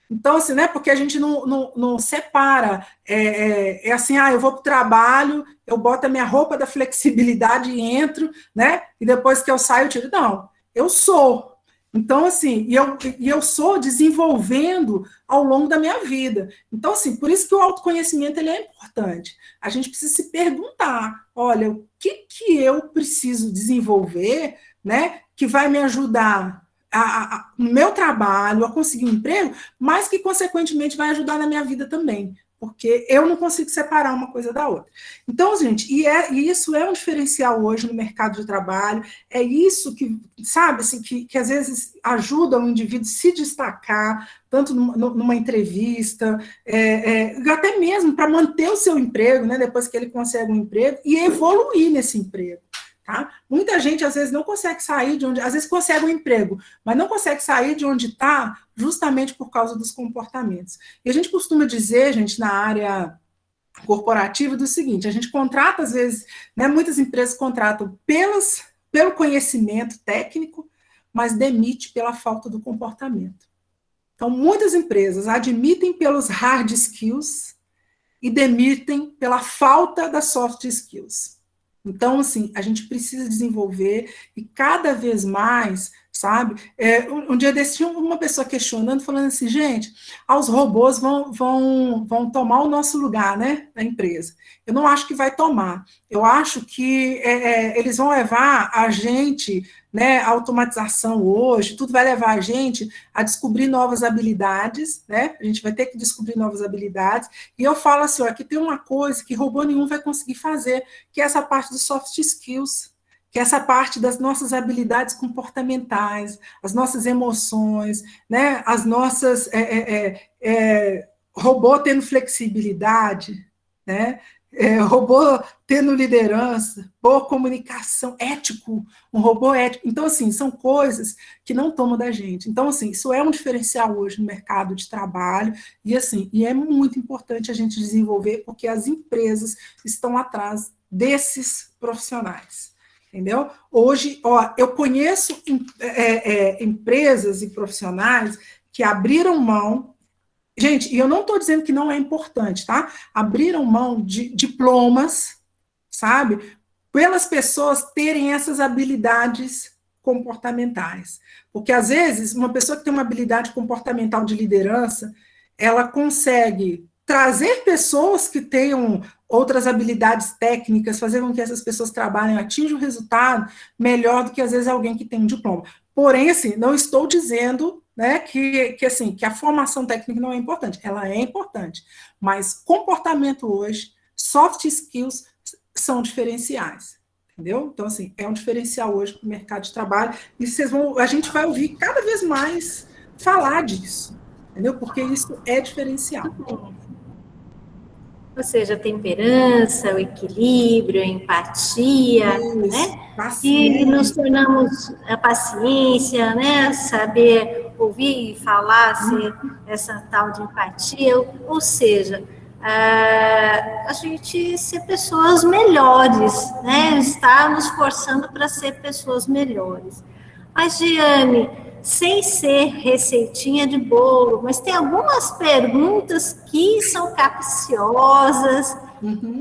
Então, assim, né? Porque a gente não separa, assim, eu vou para o trabalho, eu boto a minha roupa da flexibilidade e entro, né? E depois que eu saio, eu tiro. Não, eu sou. Então, assim, eu sou desenvolvendo ao longo da minha vida. Então, assim, por isso que o autoconhecimento ele é importante. A gente precisa se perguntar, olha, o que eu preciso desenvolver, né, que vai me ajudar no meu trabalho, a conseguir um emprego, mas que, consequentemente, vai ajudar na minha vida também. Porque eu não consigo separar uma coisa da outra. Então, gente, e isso é um diferencial hoje no mercado de trabalho, é isso que, sabe, assim, que às vezes ajuda o indivíduo a se destacar, tanto numa entrevista, até mesmo para manter o seu emprego, né, depois que ele consegue um emprego, e evoluir nesse emprego. Tá? Muita gente, às vezes, não consegue sair de onde... Às vezes consegue um emprego, mas não consegue sair de onde está justamente por causa dos comportamentos. E a gente costuma dizer, gente, na área corporativa, do seguinte, a gente contrata, às vezes, né, muitas empresas contratam pelo conhecimento técnico, mas demite pela falta do comportamento. Então, muitas empresas admitem pelos hard skills e demitem pela falta das soft skills. Então, assim, a gente precisa desenvolver e cada vez mais, sabe? Um dia desse tinha uma pessoa questionando, falando assim, gente, os robôs vão tomar o nosso lugar, né, na empresa. Eu não acho que vai tomar. Eu acho que eles vão levar a gente, né, a automatização hoje, tudo vai levar a gente a descobrir novas habilidades, né? A gente vai ter que descobrir novas habilidades. E eu falo assim, ó, aqui tem uma coisa que robô nenhum vai conseguir fazer, que é essa parte dos soft skills, que é essa parte das nossas habilidades comportamentais, as nossas emoções, né? As nossas robô tendo flexibilidade, né? Robô tendo liderança, boa comunicação, ético, um robô ético. Então, assim, são coisas que não tomam da gente. Então, assim, isso é um diferencial hoje no mercado de trabalho, e, assim, é muito importante a gente desenvolver, porque as empresas estão atrás desses profissionais. Entendeu? Hoje, ó, eu conheço empresas e profissionais que abriram mão. Gente, e eu não estou dizendo que não é importante, tá? Abriram mão de diplomas, sabe? Pelas pessoas terem essas habilidades comportamentais. Porque, às vezes, uma pessoa que tem uma habilidade comportamental de liderança, ela consegue trazer pessoas que tenham outras habilidades técnicas, fazer com que essas pessoas trabalhem, atinjam o resultado melhor do que, às vezes, alguém que tem um diploma. Porém, assim, não estou dizendo, né, que a formação técnica não é importante. Ela é importante, mas comportamento hoje, soft skills são diferenciais. Entendeu? Então, assim, é um diferencial hoje para o mercado de trabalho, e a gente vai ouvir cada vez mais falar disso, entendeu? Porque isso é diferencial. Ou seja, a temperança, o equilíbrio, a empatia, Isso, né? paciência. E nos tornamos a paciência, né? Saber ouvir e falar, ser essa tal de empatia, ou seja, a gente ser pessoas melhores, né? Estar nos forçando para ser pessoas melhores. Mas, Giane, sem ser receitinha de bolo, mas tem algumas perguntas que são capciosas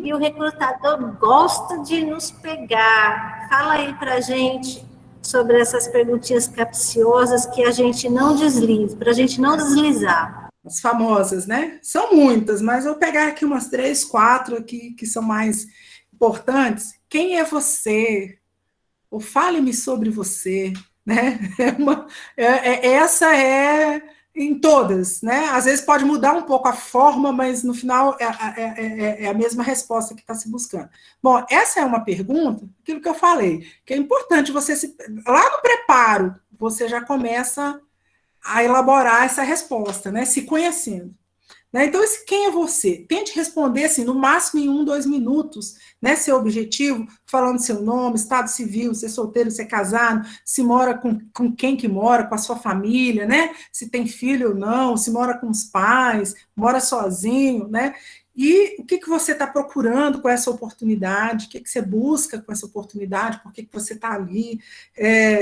e o recrutador gosta de nos pegar. Fala aí para a gente sobre essas perguntinhas capciosas que a gente não desliza, para a gente não deslizar. As famosas, né? São muitas, mas eu vou pegar aqui umas 3, 4 aqui que são mais importantes. Quem é você? Ou fale-me sobre você, né? Essa é em todas, né? Às vezes pode mudar um pouco a forma, mas no final é a mesma resposta que está se buscando. Bom, essa é uma pergunta, aquilo que eu falei, que é importante você lá no preparo, você já começa a elaborar essa resposta, né? Se conhecendo. Né? Então, quem é você? Tente responder assim, no máximo em 1, 2 minutos, né? Seu objetivo, falando seu nome, estado civil, se é solteiro, se é casado, se mora com quem que mora, com a sua família, né? Se tem filho ou não, se mora com os pais, mora sozinho, né? E o que você está procurando com essa oportunidade, o que você busca com essa oportunidade, por que você está ali,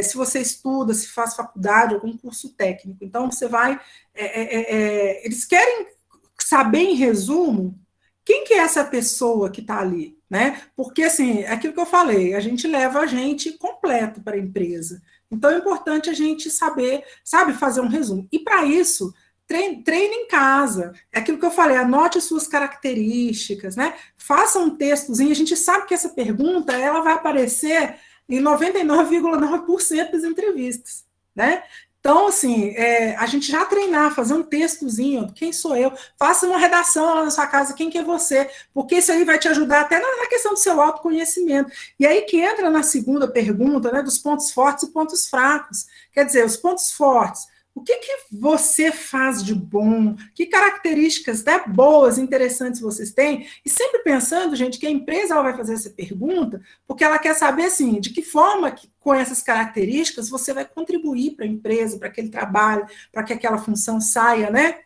se você estuda, se faz faculdade, algum curso técnico. Então, você vai... eles querem saber, em resumo, quem que é essa pessoa que está ali, né? Porque, assim, é aquilo que eu falei, a gente leva a gente completo para a empresa. Então, é importante a gente saber, sabe, fazer um resumo. E, para isso, treine em casa. É aquilo que eu falei, anote as suas características, né? Faça um textozinho. A gente sabe que essa pergunta, ela vai aparecer em 99,9% das entrevistas, né? Então, assim, a gente já treinar, fazer um textozinho, quem sou eu? Faça uma redação lá na sua casa, quem que é você? Porque isso aí vai te ajudar até na questão do seu autoconhecimento. E aí que entra na segunda pergunta, né, dos pontos fortes e pontos fracos. Quer dizer, os pontos fortes, o que você faz de bom? Que características, né, boas, interessantes vocês têm? E sempre pensando, gente, que a empresa ela vai fazer essa pergunta porque ela quer saber, assim, de que forma, com essas características, você vai contribuir para a empresa, para aquele trabalho, para que aquela função saia, né,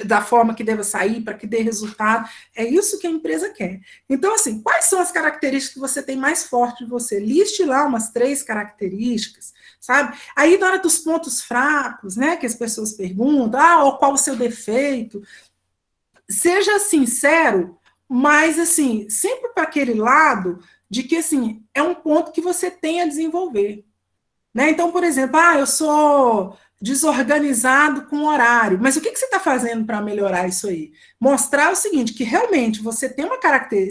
da forma que deva sair, para que dê resultado. É isso que a empresa quer. Então, assim, quais são as características que você tem mais forte de você? Liste lá umas 3 características, sabe? Aí, na hora dos pontos fracos, né, que as pessoas perguntam, ou qual o seu defeito, seja sincero, mas, assim, sempre para aquele lado de que, assim, é um ponto que você tem a desenvolver. Né? Então, por exemplo, eu sou desorganizado com horário, mas o que você está fazendo para melhorar isso aí? Mostrar o seguinte, que realmente você tem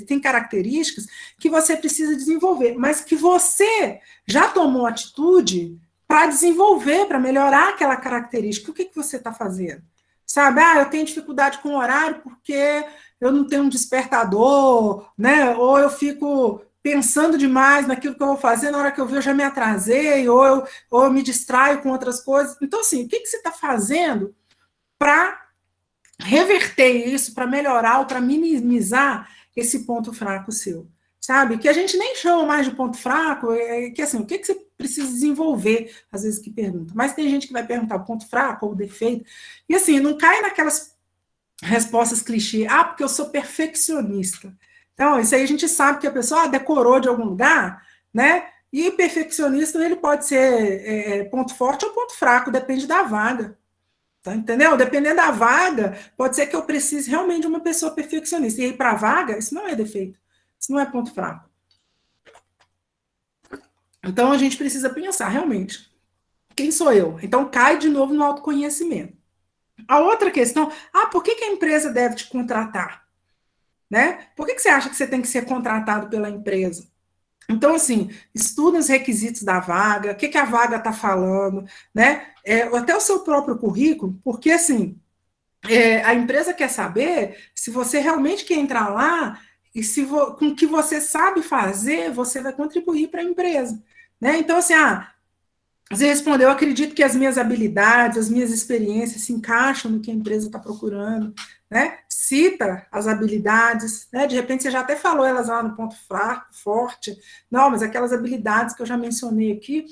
tem características que você precisa desenvolver, mas que você já tomou atitude para desenvolver, para melhorar aquela característica. O que você está fazendo? Sabe, eu tenho dificuldade com horário porque eu não tenho um despertador, né? Ou eu fico pensando demais naquilo que eu vou fazer, na hora que eu ver eu já me atrasei, ou eu me distraio com outras coisas. Então, assim, o que você está fazendo para reverter isso, para melhorar ou para minimizar esse ponto fraco seu? Sabe? Que a gente nem chama mais de ponto fraco, que assim, o que você precisa desenvolver, às vezes que pergunta. Mas tem gente que vai perguntar o ponto fraco ou o defeito, e assim, não cai naquelas respostas clichê, porque eu sou perfeccionista. Então, isso aí a gente sabe que a pessoa decorou de algum lugar, né? E perfeccionista, ele pode ser ponto forte ou ponto fraco, depende da vaga. Tá, entendeu? Dependendo da vaga, pode ser que eu precise realmente de uma pessoa perfeccionista. E aí, para a vaga, isso não é defeito. Isso não é ponto fraco. Então, a gente precisa pensar, realmente, quem sou eu? Então, cai de novo no autoconhecimento. A outra questão, por que a empresa deve te contratar? Né? Por que você acha que você tem que ser contratado pela empresa? Então, assim, estuda os requisitos da vaga, o que a vaga está falando, né? Até o seu próprio currículo, porque, assim, a empresa quer saber se você realmente quer entrar lá e se com o que você sabe fazer, você vai contribuir para a empresa, né? Então, assim, você respondeu, eu acredito que as minhas habilidades, as minhas experiências se encaixam no que a empresa está procurando, né? Cita as habilidades, né? De repente você já até falou elas lá no ponto forte. Não, mas aquelas habilidades que eu já mencionei aqui,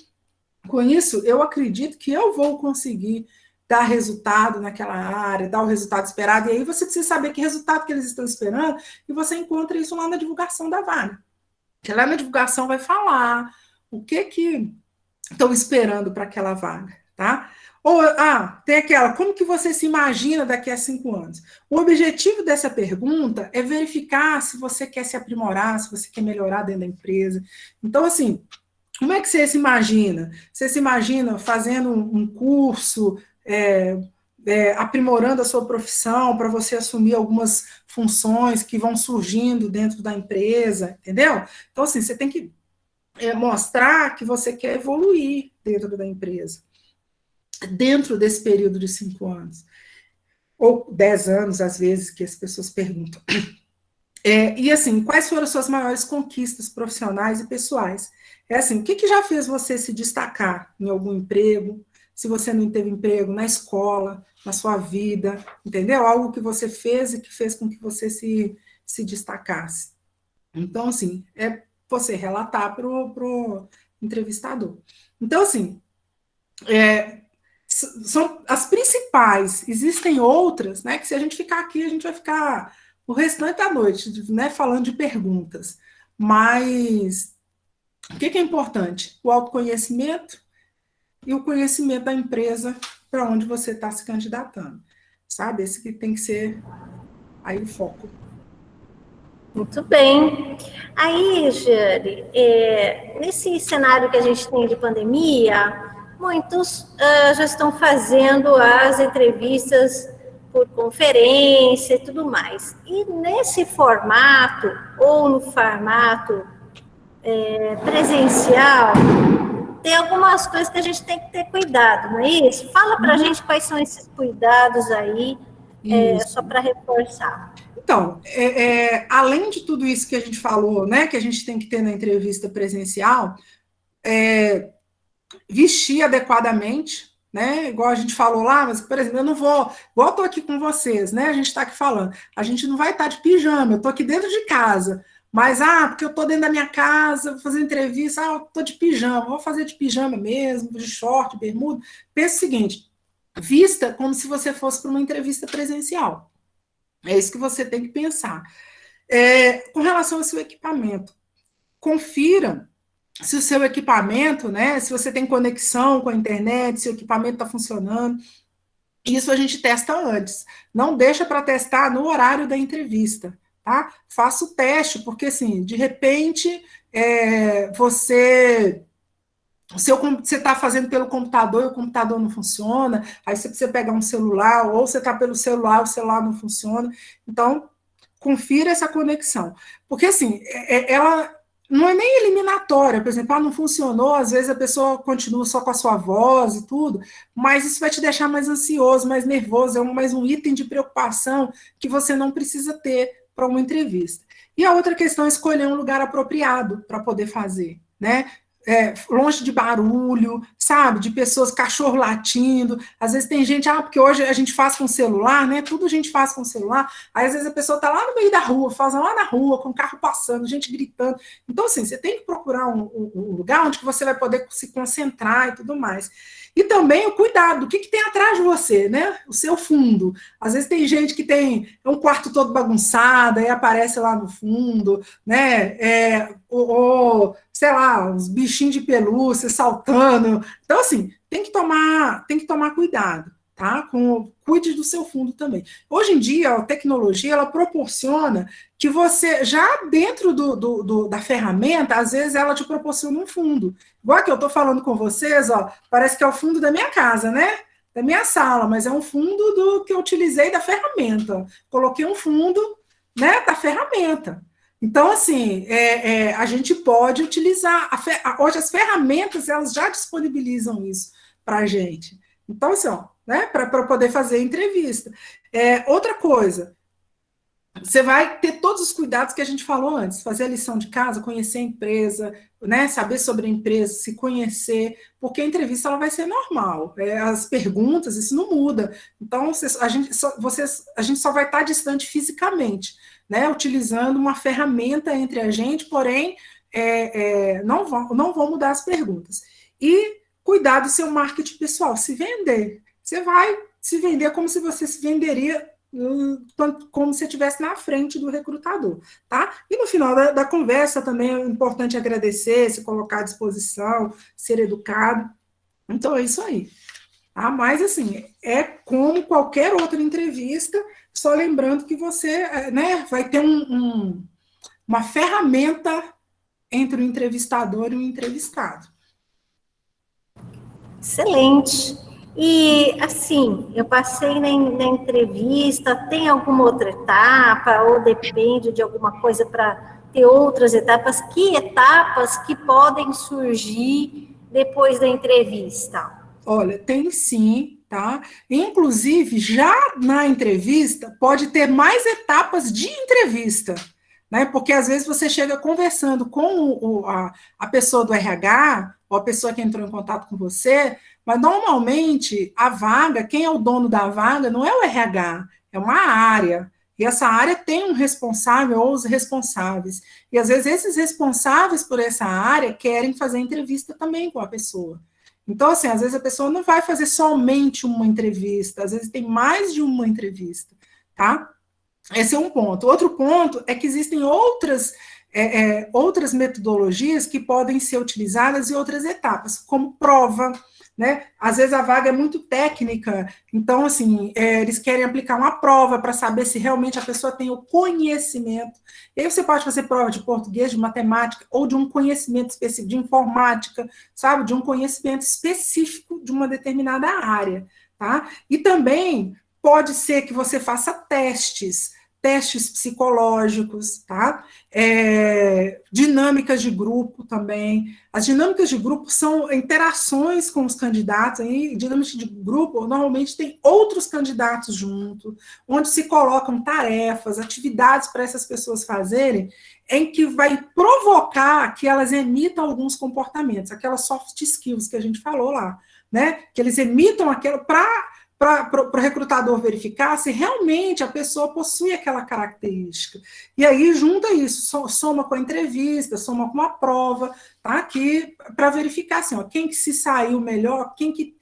com isso, eu acredito que eu vou conseguir dar resultado naquela área, dar o resultado esperado, e aí você precisa saber que resultado que eles estão esperando, e você encontra isso lá na divulgação da vaga. Porque lá na divulgação vai falar o que estão esperando para aquela vaga, tá? Ou, tem aquela, como que você se imagina daqui a 5 anos? O objetivo dessa pergunta é verificar se você quer se aprimorar, se você quer melhorar dentro da empresa. Então, assim, como é que você se imagina? Você se imagina fazendo um curso, aprimorando a sua profissão para você assumir algumas funções que vão surgindo dentro da empresa, entendeu? Então, assim, você tem que mostrar que você quer evoluir dentro da empresa, dentro desse período de 5 anos, ou 10 anos, às vezes, que as pessoas perguntam. E assim, quais foram as suas maiores conquistas profissionais e pessoais? Assim, o que já fez você se destacar em algum emprego? Se você não teve emprego, na escola, na sua vida, entendeu? Algo que você fez e que fez com que você se destacasse. Então, assim, você relatar para o entrevistador. Então, assim, são as principais. Existem outras, né, que se a gente ficar aqui, a gente vai ficar o restante da noite, né, falando de perguntas. Mas o que é importante? O autoconhecimento e o conhecimento da empresa para onde você está se candidatando. Sabe? Esse que tem que ser aí o foco. Muito bem. Aí, Jane, nesse cenário que a gente tem de pandemia, muitos já estão fazendo as entrevistas por conferência e tudo mais. E nesse formato, ou no formato presencial, tem algumas coisas que a gente tem que ter cuidado, não é isso? Fala para a gente quais são esses cuidados aí, só para reforçar. Então, além de tudo isso que a gente falou, né, que a gente tem que ter na entrevista presencial, vestir adequadamente, né, igual a gente falou lá, mas, por exemplo, eu não vou, igual eu estou aqui com vocês, né, a gente está aqui falando, a gente não vai estar de pijama, eu estou aqui dentro de casa, mas, porque eu estou dentro da minha casa, vou fazer entrevista, eu estou de pijama, vou fazer de pijama mesmo, de short, bermuda. Pensa o seguinte, vista como se você fosse para uma entrevista presencial. É isso que você tem que pensar. Com relação ao seu equipamento, confira se o seu equipamento, né, se você tem conexão com a internet, se o equipamento está funcionando. Isso a gente testa antes. Não deixa para testar no horário da entrevista, tá? Faça o teste, porque, assim, de repente, você está fazendo pelo computador e o computador não funciona, aí você precisa pegar um celular, ou você está pelo celular, o celular não funciona. Então, confira essa conexão. Porque, assim, ela não é nem eliminatória, por exemplo, não funcionou, às vezes a pessoa continua só com a sua voz e tudo, mas isso vai te deixar mais ansioso, mais nervoso, é mais um item de preocupação que você não precisa ter para uma entrevista. E a outra questão é escolher um lugar apropriado para poder fazer, né? Longe de barulho, sabe, de pessoas, cachorro latindo, às vezes tem gente, porque hoje a gente faz com celular, né, tudo a gente faz com celular, aí às vezes a pessoa tá lá no meio da rua, faz lá na rua, com o carro passando, gente gritando, então assim, você tem que procurar um lugar onde você vai poder se concentrar e tudo mais. E também o cuidado, do que tem atrás de você, né? O seu fundo. Às vezes tem gente que tem um quarto todo bagunçado, aí aparece lá no fundo, né? Ou sei lá, uns bichinhos de pelúcia saltando. Então, assim, tem que tomar cuidado, tá? Cuide do seu fundo também. Hoje em dia, a tecnologia, ela proporciona que você, já dentro da ferramenta, às vezes ela te proporciona um fundo. Igual que eu estou falando com vocês, ó, parece que é o fundo da minha casa, né? Da minha sala, mas é um fundo do que eu utilizei da ferramenta. Coloquei um fundo, né, da ferramenta. Então, assim, a gente pode utilizar, hoje as ferramentas, elas já disponibilizam isso para a gente. Então, assim, ó, né, para poder fazer entrevista. Outra coisa, você vai ter todos os cuidados que a gente falou antes, fazer a lição de casa, conhecer a empresa, né, saber sobre a empresa, se conhecer, porque a entrevista ela vai ser normal, as perguntas, isso não muda. Então, a gente só vai estar distante fisicamente, né, utilizando uma ferramenta entre a gente, porém, não vão mudar as perguntas. E cuidar do seu marketing pessoal, se vender. Você vai se vender como se você se venderia, como se estivesse na frente do recrutador, tá? E no final da conversa também é importante agradecer, se colocar à disposição, ser educado. Então é isso aí. Tá? Mas, assim, é como qualquer outra entrevista, só lembrando que você, né, vai ter uma ferramenta entre o entrevistador e o entrevistado. Excelente. E, assim, eu passei na entrevista, tem alguma outra etapa, ou depende de alguma coisa para ter outras etapas? Que etapas que podem surgir depois da entrevista? Olha, tem sim, tá? Inclusive, já na entrevista, pode ter mais etapas de entrevista, né? Porque às vezes você chega conversando com a pessoa do RH, ou a pessoa que entrou em contato com você, mas normalmente a vaga, quem é o dono da vaga não é o RH, é uma área. E essa área tem um responsável ou os responsáveis. E às vezes esses responsáveis por essa área querem fazer entrevista também com a pessoa. Então, assim, às vezes a pessoa não vai fazer somente uma entrevista, às vezes tem mais de uma entrevista, tá? Esse é um ponto. Outro ponto é que existem outras metodologias que podem ser utilizadas em outras etapas, como prova, né? Às vezes a vaga é muito técnica, então, assim, eles querem aplicar uma prova para saber se realmente a pessoa tem o conhecimento. E aí você pode fazer prova de português, de matemática, ou de um conhecimento específico, de informática, sabe? De um conhecimento específico de uma determinada área, tá? E também pode ser que você faça testes psicológicos, tá? Dinâmicas de grupo também. As dinâmicas de grupo são interações com os candidatos, aí dinâmicas de grupo normalmente tem outros candidatos junto, onde se colocam tarefas, atividades para essas pessoas fazerem, em que vai provocar que elas emitam alguns comportamentos, aquelas soft skills que a gente falou lá, né? Que eles emitam aquilo para o recrutador verificar se realmente a pessoa possui aquela característica. E aí junta isso, soma com a entrevista, soma com a prova, tá? Aqui para verificar assim, ó, quem que se saiu melhor, quem que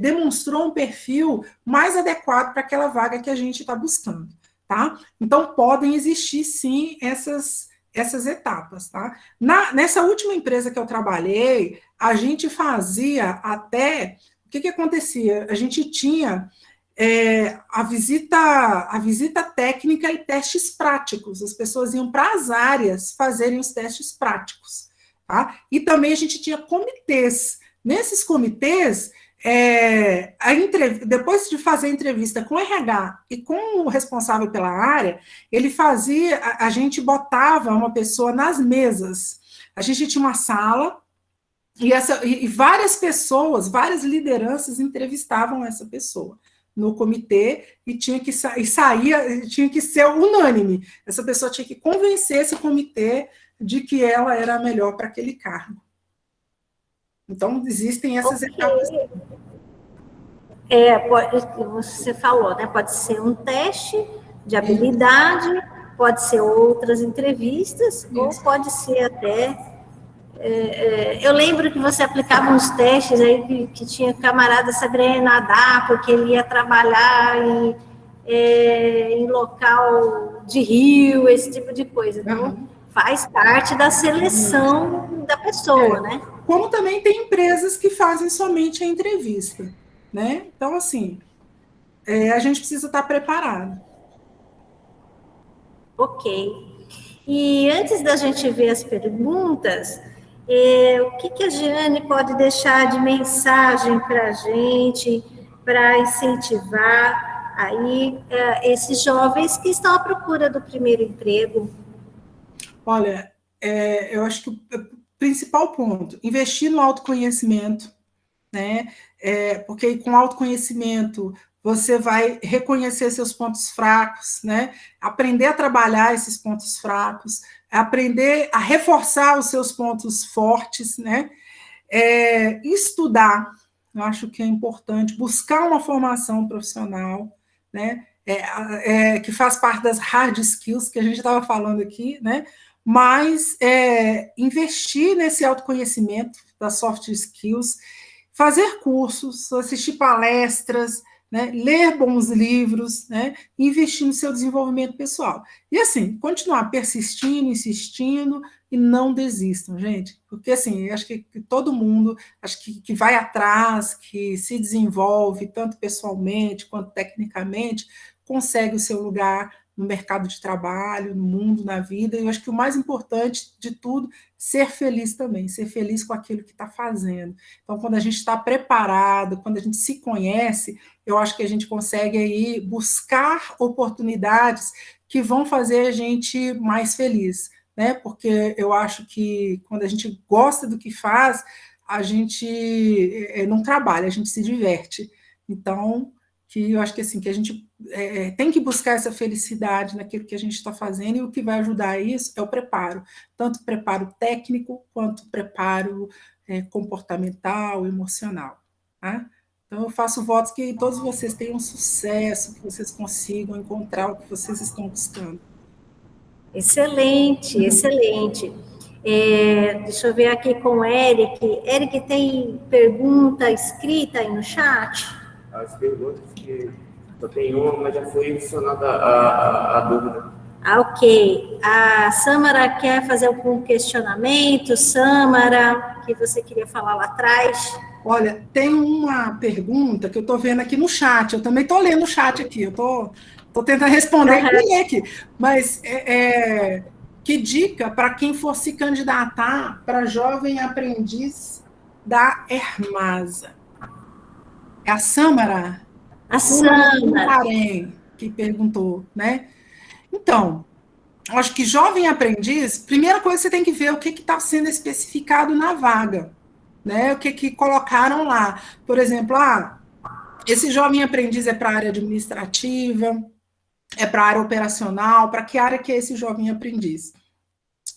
demonstrou um perfil mais adequado para aquela vaga que a gente está buscando, tá? Então podem existir sim essas etapas, tá? Nessa última empresa que eu trabalhei, a gente fazia até... O que acontecia? A gente tinha a visita técnica e testes práticos. As pessoas iam para as áreas fazerem os testes práticos. Tá? E também a gente tinha comitês. Nesses comitês, depois de fazer a entrevista com o RH e com o responsável pela área, ele fazia, a gente botava uma pessoa nas mesas. A gente tinha uma sala, e várias pessoas, várias lideranças entrevistavam essa pessoa no comitê e tinha que ser unânime. Essa pessoa tinha que convencer esse comitê de que ela era a melhor para aquele cargo. Então, existem essas etapas. Você falou, né? Pode ser um teste de habilidade, pode ser outras entrevistas, ou pode ser até... eu lembro que você aplicava uns testes aí que tinha camarada sabendo nadar, porque ele ia trabalhar em local de rio, esse tipo de coisa. Então, faz parte da seleção da pessoa, né? Como também tem empresas que fazem somente a entrevista, né? Então, assim, a gente precisa estar preparado. Ok. E antes da gente ver as perguntas, o que a Giane pode deixar de mensagem para a gente, para incentivar aí esses jovens que estão à procura do primeiro emprego? Olha, eu acho que o principal ponto, investir no autoconhecimento, né? Porque com autoconhecimento você vai reconhecer seus pontos fracos, né? Aprender a trabalhar esses pontos fracos, aprender a reforçar os seus pontos fortes, né? Estudar, eu acho que é importante, buscar uma formação profissional, né? Que faz parte das hard skills que a gente estava falando aqui, né? Mas investir nesse autoconhecimento das soft skills, fazer cursos, assistir palestras, né, ler bons livros, né, investir no seu desenvolvimento pessoal. E assim, continuar persistindo, insistindo e não desistam, gente. Porque assim, eu acho que todo mundo acho que vai atrás, que se desenvolve, tanto pessoalmente quanto tecnicamente, consegue o seu lugar no mercado de trabalho, no mundo, na vida. E eu acho que o mais importante de tudo, ser feliz também, ser feliz com aquilo que está fazendo. Então, quando a gente está preparado, quando a gente se conhece, eu acho que a gente consegue aí buscar oportunidades que vão fazer a gente mais feliz, né? Porque eu acho que quando a gente gosta do que faz, a gente não trabalha, a gente se diverte. Então, que eu acho que assim que a gente tem que buscar essa felicidade naquilo que a gente está fazendo, e o que vai ajudar isso é o preparo, tanto preparo técnico quanto preparo comportamental, emocional. Tá? Então, eu faço votos que todos vocês tenham sucesso, que vocês consigam encontrar o que vocês estão buscando. Excelente, excelente. Deixa eu ver aqui com o Eric. Eric, tem pergunta escrita aí no chat? As perguntas que eu tenho uma, mas já foi adicionada a dúvida. Ok. A Samara quer fazer algum questionamento? Samara, que você queria falar lá atrás? Olha, tem uma pergunta que eu estou vendo aqui no chat. Eu também estou lendo o chat aqui. Eu estou tentando responder e ler aqui. Mas que dica para quem for se candidatar para jovem aprendiz da Hermasa? É a Samara? A Samara. Que perguntou, né? Então, acho que jovem aprendiz, primeira coisa você tem que ver o que está sendo especificado na vaga, né? O que colocaram lá. Por exemplo, esse jovem aprendiz é para a área administrativa, é para a área operacional, para que área que é esse jovem aprendiz?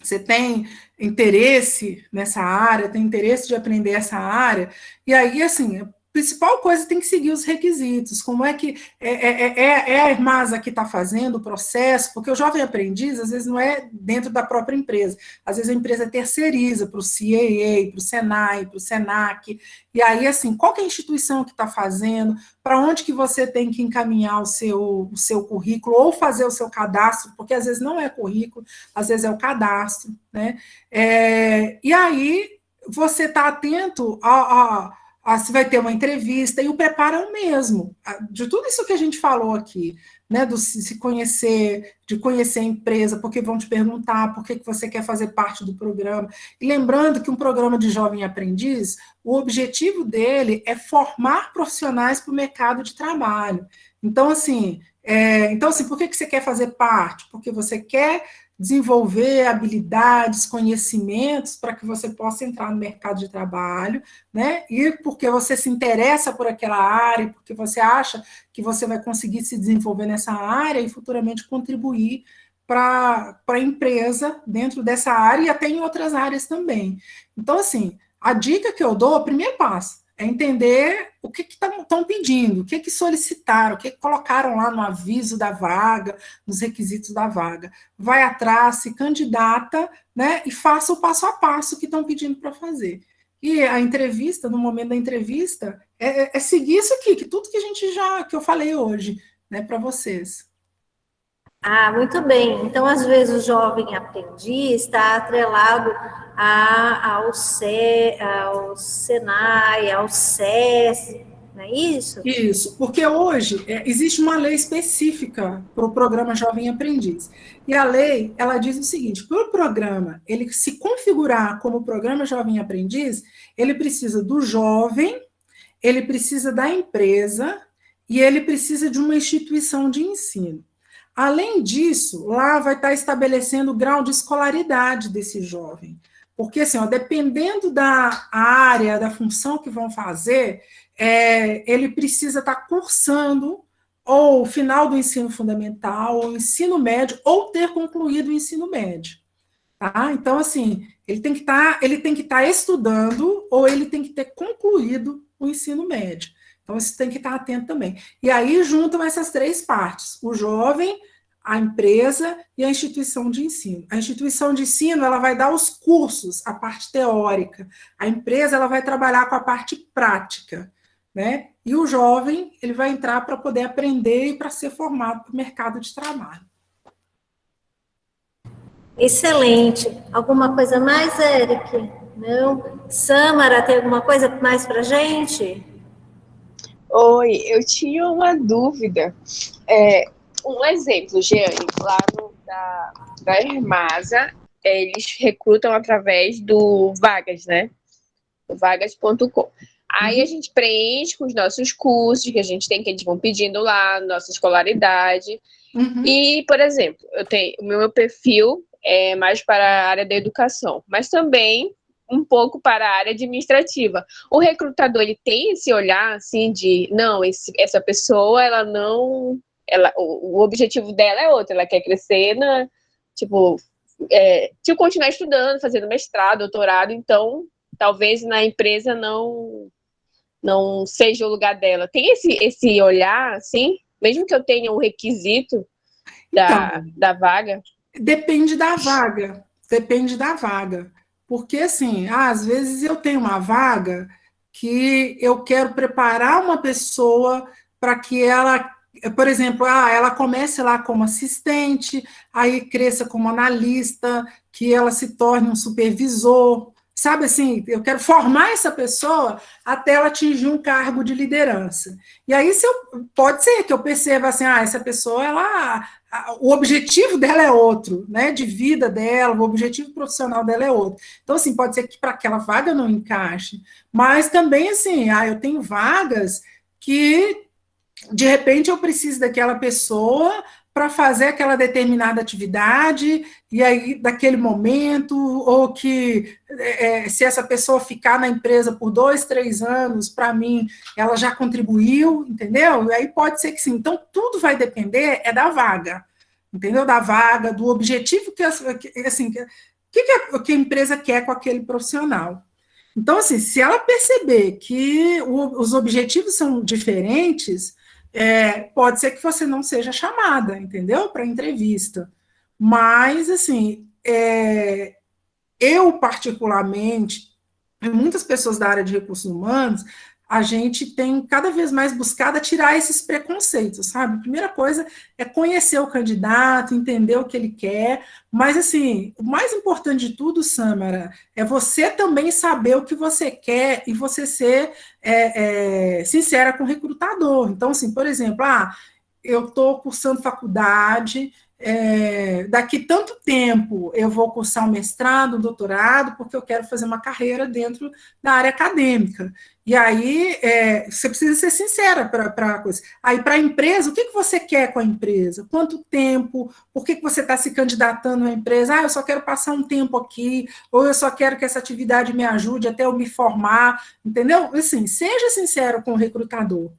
Você tem interesse nessa área, tem interesse de aprender essa área, e aí, assim, a principal coisa tem que seguir os requisitos, como é que a Hermasa que está fazendo o processo, porque o jovem aprendiz, às vezes, não é dentro da própria empresa, às vezes a empresa terceiriza para o CAA, para o Senai, para o Senac, e aí, assim, qual que é a instituição que está fazendo, para onde que você tem que encaminhar o seu currículo, ou fazer o seu cadastro, porque às vezes não é currículo, às vezes é o cadastro, né? E aí você está atento se vai ter uma entrevista, e o preparo é o mesmo, de tudo isso que a gente falou aqui, né, do se conhecer, de conhecer a empresa, porque vão te perguntar por que você quer fazer parte do programa, e lembrando que um programa de jovem aprendiz, o objetivo dele é formar profissionais para o mercado de trabalho. Então, assim, por que você quer fazer parte? Porque você quer desenvolver habilidades, conhecimentos para que você possa entrar no mercado de trabalho, né? E porque você se interessa por aquela área, porque você acha que você vai conseguir se desenvolver nessa área e futuramente contribuir para a empresa dentro dessa área e até em outras áreas também. Então, assim, a dica que eu dou, o primeiro passo, é entender o que estão pedindo, o que solicitaram, o que colocaram lá no aviso da vaga, nos requisitos da vaga. Vai atrás, se candidata, né, e faça o passo a passo que estão pedindo para fazer. E a entrevista, no momento da entrevista, é seguir isso aqui, que tudo que eu falei hoje, né, para vocês. Muito bem. Então, às vezes, o jovem aprendiz está atrelado ao Senai, ao SES, não é isso? Isso, porque hoje existe uma lei específica para o programa Jovem Aprendiz. E a lei, ela diz o seguinte, para o programa, ele se configurar como programa Jovem Aprendiz, ele precisa do jovem, ele precisa da empresa e ele precisa de uma instituição de ensino. Além disso, lá vai estar estabelecendo o grau de escolaridade desse jovem. Porque, assim, dependendo da área, da função que vão fazer, ele precisa estar cursando ou o final do ensino fundamental, ou ensino médio, ou ter concluído o ensino médio. Tá? Então, assim, ele tem que estar estudando ou ele tem que ter concluído o ensino médio. Então, isso tem que estar atento também. E aí juntam essas três partes: o jovem, a empresa e a instituição de ensino. A instituição de ensino, ela vai dar os cursos, a parte teórica. A empresa, ela vai trabalhar com a parte prática, né? E o jovem, ele vai entrar para poder aprender e para ser formado para o mercado de trabalho. Excelente. Alguma coisa mais, Eric? Não? Samara, tem alguma coisa mais para a gente? Oi, eu tinha uma dúvida. Um exemplo, Jeane, lá da Hermasa, eles recrutam através do Vagas, né? Vagas.com. Aí a gente preenche com os nossos cursos que a gente tem, que eles vão pedindo lá, nossa escolaridade. E, por exemplo, o meu perfil é mais para a área da educação, mas também um pouco para a área administrativa. O recrutador, ele tem esse olhar, assim, de, não, essa pessoa, ela não... o objetivo dela é outro, ela quer crescer se continuar estudando, fazendo mestrado, doutorado, então talvez na empresa não seja o lugar dela. Tem esse olhar, assim, mesmo que eu tenha um requisito da vaga? Depende da vaga, porque assim, às vezes eu tenho uma vaga que eu quero preparar uma pessoa para que ela, por exemplo, ela comece lá como assistente, aí cresça como analista, que ela se torne um supervisor, sabe assim, eu quero formar essa pessoa até ela atingir um cargo de liderança. E aí pode ser que eu perceba assim, essa pessoa, o objetivo dela é outro, né, de vida dela, o objetivo profissional dela é outro. Então, assim, pode ser que para aquela vaga não encaixe, mas também, assim, eu tenho vagas que, de repente, eu preciso daquela pessoa para fazer aquela determinada atividade, e aí, daquele momento, ou que, se essa pessoa ficar na empresa por 2, 3 anos, para mim, ela já contribuiu, entendeu? E aí pode ser que sim. Então, tudo vai depender da vaga, entendeu? Da vaga, do objetivo que a empresa quer com aquele profissional. Então, assim, se ela perceber que os objetivos são diferentes, pode ser que você não seja chamada, entendeu? Para entrevista. Mas, assim, eu particularmente, e muitas pessoas da área de recursos humanos, a gente tem cada vez mais buscado tirar esses preconceitos, sabe? A primeira coisa é conhecer o candidato, entender o que ele quer, mas, assim, o mais importante de tudo, Samara, é você também saber o que você quer e você ser sincera com o recrutador. Então, assim, por exemplo, eu estou cursando faculdade, daqui tanto tempo eu vou cursar um mestrado, um doutorado, porque eu quero fazer uma carreira dentro da área acadêmica. E aí, você precisa ser sincera para a coisa. Aí, para a empresa, o que você quer com a empresa? Quanto tempo? Por que você está se candidatando à empresa? Eu só quero passar um tempo aqui, ou eu só quero que essa atividade me ajude até eu me formar, entendeu? Assim, seja sincero com o recrutador.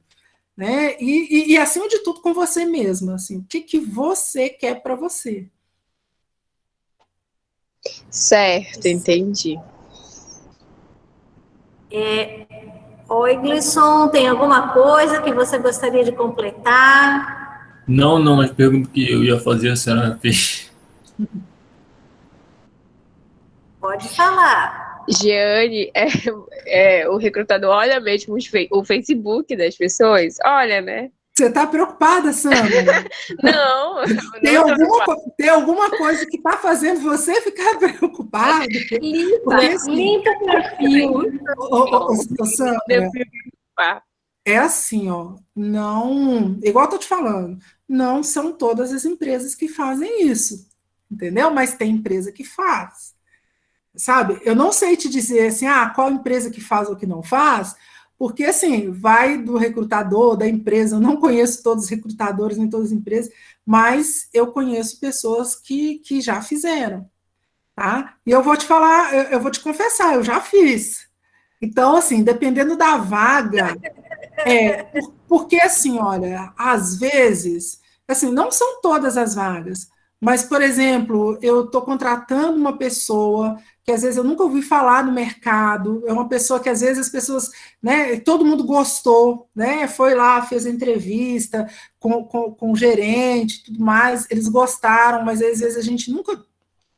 Né? E acima de tudo com você mesma, assim, o que você quer para você. Certo, entendi. Oi, Glisson, tem alguma coisa que você gostaria de completar? Não, as perguntas que eu ia fazer a senhora fez. Pode falar. Jeane, o recrutador olha mesmo o Facebook das pessoas? Olha, né? Você está preocupada, Sandra? Não. Tem alguma coisa que está fazendo você ficar preocupada? Limpa o perfil. Sandra, É assim, ó, não, igual eu tô te falando, não são todas as empresas que fazem isso, entendeu? Mas tem empresa que faz, sabe? Eu não sei te dizer assim, qual empresa que faz ou que não faz, porque assim, vai do recrutador, da empresa, eu não conheço todos os recrutadores nem todas as empresas, mas eu conheço pessoas que já fizeram, tá? E eu vou te falar, eu vou te confessar, eu já fiz. Então, assim, dependendo da vaga, porque assim, olha, às vezes, assim, não são todas as vagas, mas, por exemplo, eu estou contratando uma pessoa que às vezes eu nunca ouvi falar no mercado, é uma pessoa que às vezes as pessoas, né, todo mundo gostou, né, foi lá, fez a entrevista com o gerente, tudo mais, eles gostaram, mas às vezes a gente nunca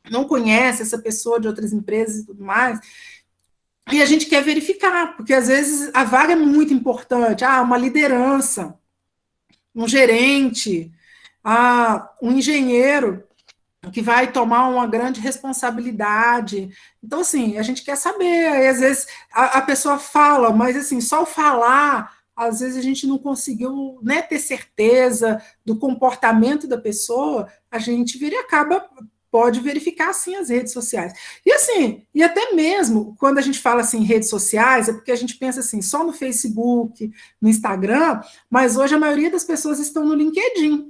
não conhece essa pessoa de outras empresas e tudo mais, e a gente quer verificar, porque às vezes a vaga é muito importante, uma liderança, um gerente, um engenheiro que vai tomar uma grande responsabilidade. Então, assim, a gente quer saber, aí, às vezes a pessoa fala, mas assim, só o falar, às vezes a gente não conseguiu, né, ter certeza do comportamento da pessoa, a gente vira e acaba pode verificar assim as redes sociais. E assim, e até mesmo quando a gente fala assim em redes sociais, é porque a gente pensa assim, só no Facebook, no Instagram, mas hoje a maioria das pessoas estão no LinkedIn.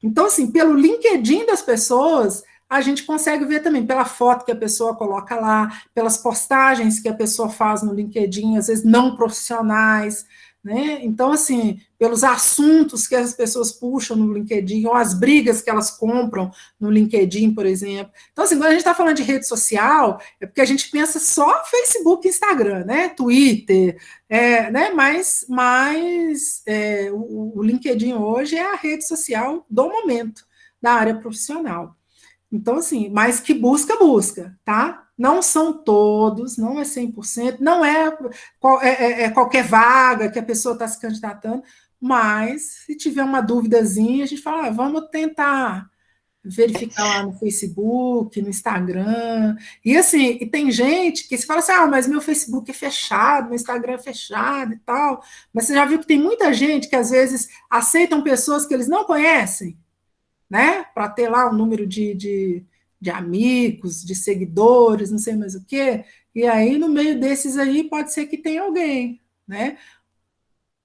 Então, assim, pelo LinkedIn das pessoas, a gente consegue ver também pela foto que a pessoa coloca lá, pelas postagens que a pessoa faz no LinkedIn, às vezes não profissionais, né? Então, assim, pelos assuntos que as pessoas puxam no LinkedIn, ou as brigas que elas compram no LinkedIn, por exemplo. Então, assim, quando a gente está falando de rede social, é porque a gente pensa só Facebook e Instagram, né? Twitter, né? Mas o LinkedIn hoje é a rede social do momento, da área profissional. Então, assim, mas que busca, tá? Não são todos, não é 100%, não é qualquer vaga que a pessoa está se candidatando, mas se tiver uma duvidazinha, a gente fala, vamos tentar verificar lá no Facebook, no Instagram, e assim, e tem gente que se fala assim, mas meu Facebook é fechado, meu Instagram é fechado e tal, mas você já viu que tem muita gente que às vezes aceitam pessoas que eles não conhecem, né? Para ter lá um número de amigos, de seguidores, não sei mais o quê. E aí, no meio desses aí, pode ser que tenha alguém, né?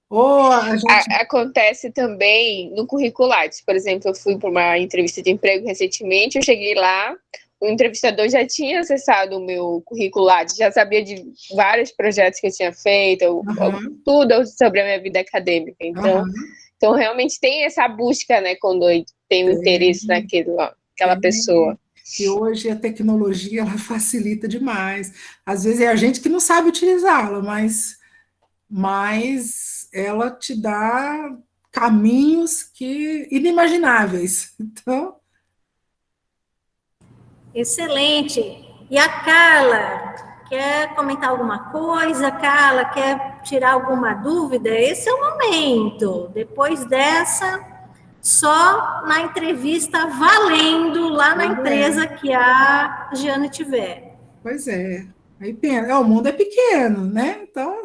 Ou a gente. Acontece também no Curriculares. Por exemplo, eu fui para uma entrevista de emprego recentemente, eu cheguei lá, o entrevistador já tinha acessado o meu Curriculares, já sabia de vários projetos que eu tinha feito, tudo sobre a minha vida acadêmica. Então realmente tem essa busca, né, quando tem um interesse naquela pessoa. E hoje a tecnologia ela facilita demais. Às vezes é a gente que não sabe utilizá-la, mas ela te dá caminhos que inimagináveis. Então, excelente. E a Carla, quer comentar alguma coisa? Carla, quer tirar alguma dúvida? Esse é o momento. Depois dessa, só na entrevista valendo lá na empresa que a Giane tiver. Pois é. Aí o mundo é pequeno, né? Então.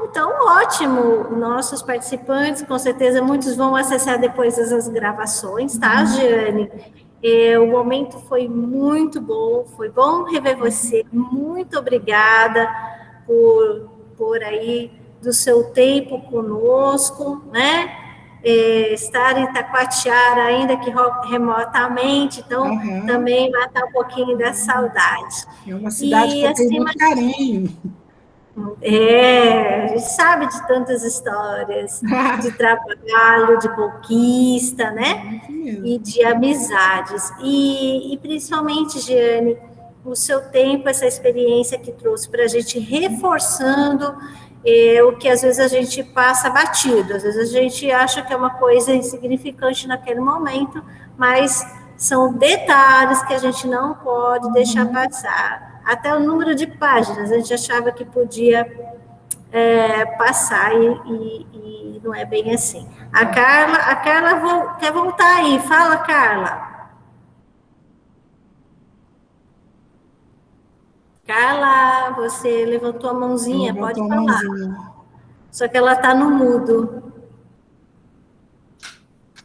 Então, ótimo. Nossos participantes, com certeza, muitos vão acessar depois as gravações, tá, Giane? O momento foi muito bom, foi bom rever você. Muito obrigada por aí do seu tempo conosco, né? Estar em Taquatiara, ainda que remotamente, então também matar um pouquinho da saudade. É uma cidade que eu tenho muito carinho. A gente sabe de tantas histórias de trabalho, de conquista, né? E de amizades. E principalmente, Giane, o seu tempo, essa experiência que trouxe para a gente, reforçando o que às vezes a gente passa batido, às vezes a gente acha que é uma coisa insignificante naquele momento, mas são detalhes que a gente não pode deixar passar. Até o número de páginas a gente achava que podia passar e não é bem assim. A Carla quer voltar aí. Fala, Carla. Carla, você levantou a mãozinha, pode Levantou a falar. mãozinha. Só que ela está no mudo.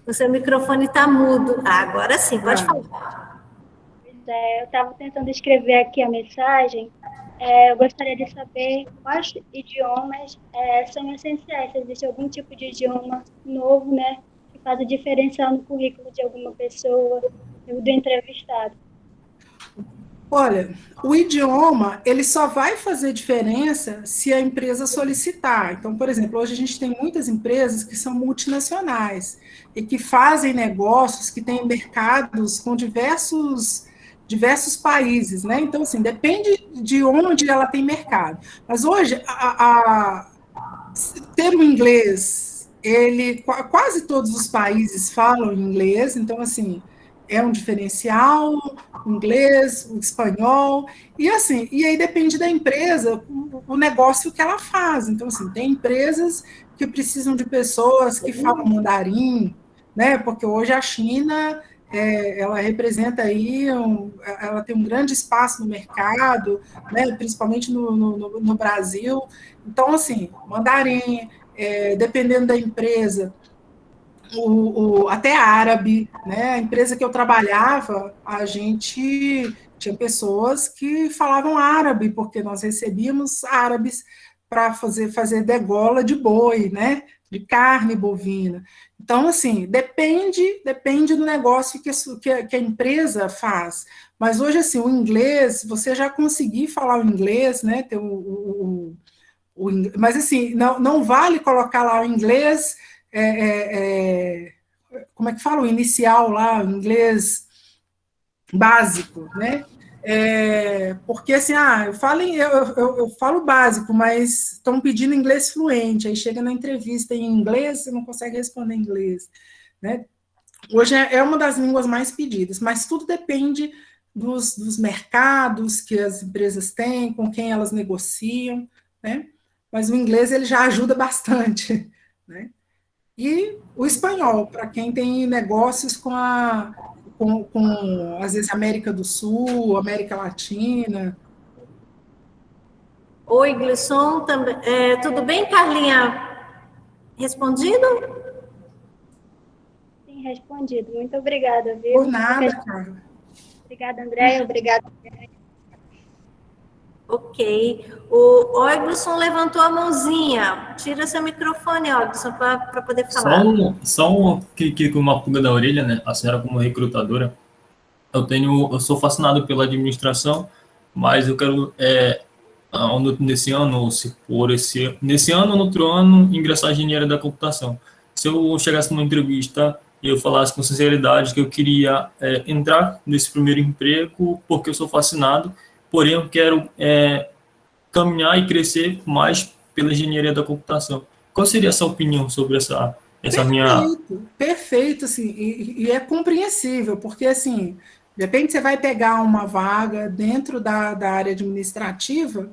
O seu microfone está mudo. Ah, agora sim, pode falar. Eu estava tentando escrever aqui a mensagem. Eu gostaria de saber quais idiomas são essenciais. Se existe algum tipo de idioma novo, né, que faz a diferença no currículo de alguma pessoa, do entrevistado. Olha, o idioma, ele só vai fazer diferença se a empresa solicitar. Então, por exemplo, hoje a gente tem muitas empresas que são multinacionais e que fazem negócios, que têm mercados com diversos países, né? Então, assim, depende de onde ela tem mercado. Mas hoje, ter o inglês, quase todos os países falam inglês, então, assim, é um diferencial, o inglês, o espanhol, e assim, e aí depende da empresa, o negócio que ela faz. Então, assim, tem empresas que precisam de pessoas que falam mandarim, né? Porque hoje a China, ela representa aí, ela tem um grande espaço no mercado, né? Principalmente no Brasil. Então, assim, mandarim, dependendo da empresa, até árabe, né? A empresa que eu trabalhava, a gente tinha pessoas que falavam árabe, porque nós recebíamos árabes para fazer degola de boi, né? De carne bovina. Então, assim, depende do negócio que a empresa faz. Mas hoje, assim, o inglês, você já conseguir falar o inglês, né? Ter mas, assim, não vale colocar lá o inglês. Como é que fala o inicial lá, o inglês básico, né? Porque assim, eu falo básico, mas estão pedindo inglês fluente, aí chega na entrevista em inglês, você não consegue responder em inglês, né? Hoje é uma das línguas mais pedidas, mas tudo depende dos mercados que as empresas têm, com quem elas negociam, né? Mas o inglês ele já ajuda bastante, né? E o espanhol, para quem tem negócios às vezes, América do Sul, América Latina. Oi, Glisson, tudo bem, Carlinha? Respondido? Sim, respondido. Muito obrigada, viu? Por nada, Carla. Obrigada, Andréia. Obrigada. Ok. O Oglisson levantou a mãozinha. Tira seu microfone, Oglisson, para poder falar. Com uma pulga da orelha, né? A senhora como recrutadora, eu sou fascinado pela administração, mas eu quero nesse ano, ou se for nesse ano ou no outro ano, ingressar em engenharia da computação. Se eu chegasse numa entrevista e eu falasse com sinceridade que eu queria entrar nesse primeiro emprego porque eu sou fascinado, porém eu quero caminhar e crescer mais pela engenharia da computação. Qual seria a sua opinião sobre essa minha... Perfeito, assim, e é compreensível, porque, assim, de repente você vai pegar uma vaga dentro da área administrativa,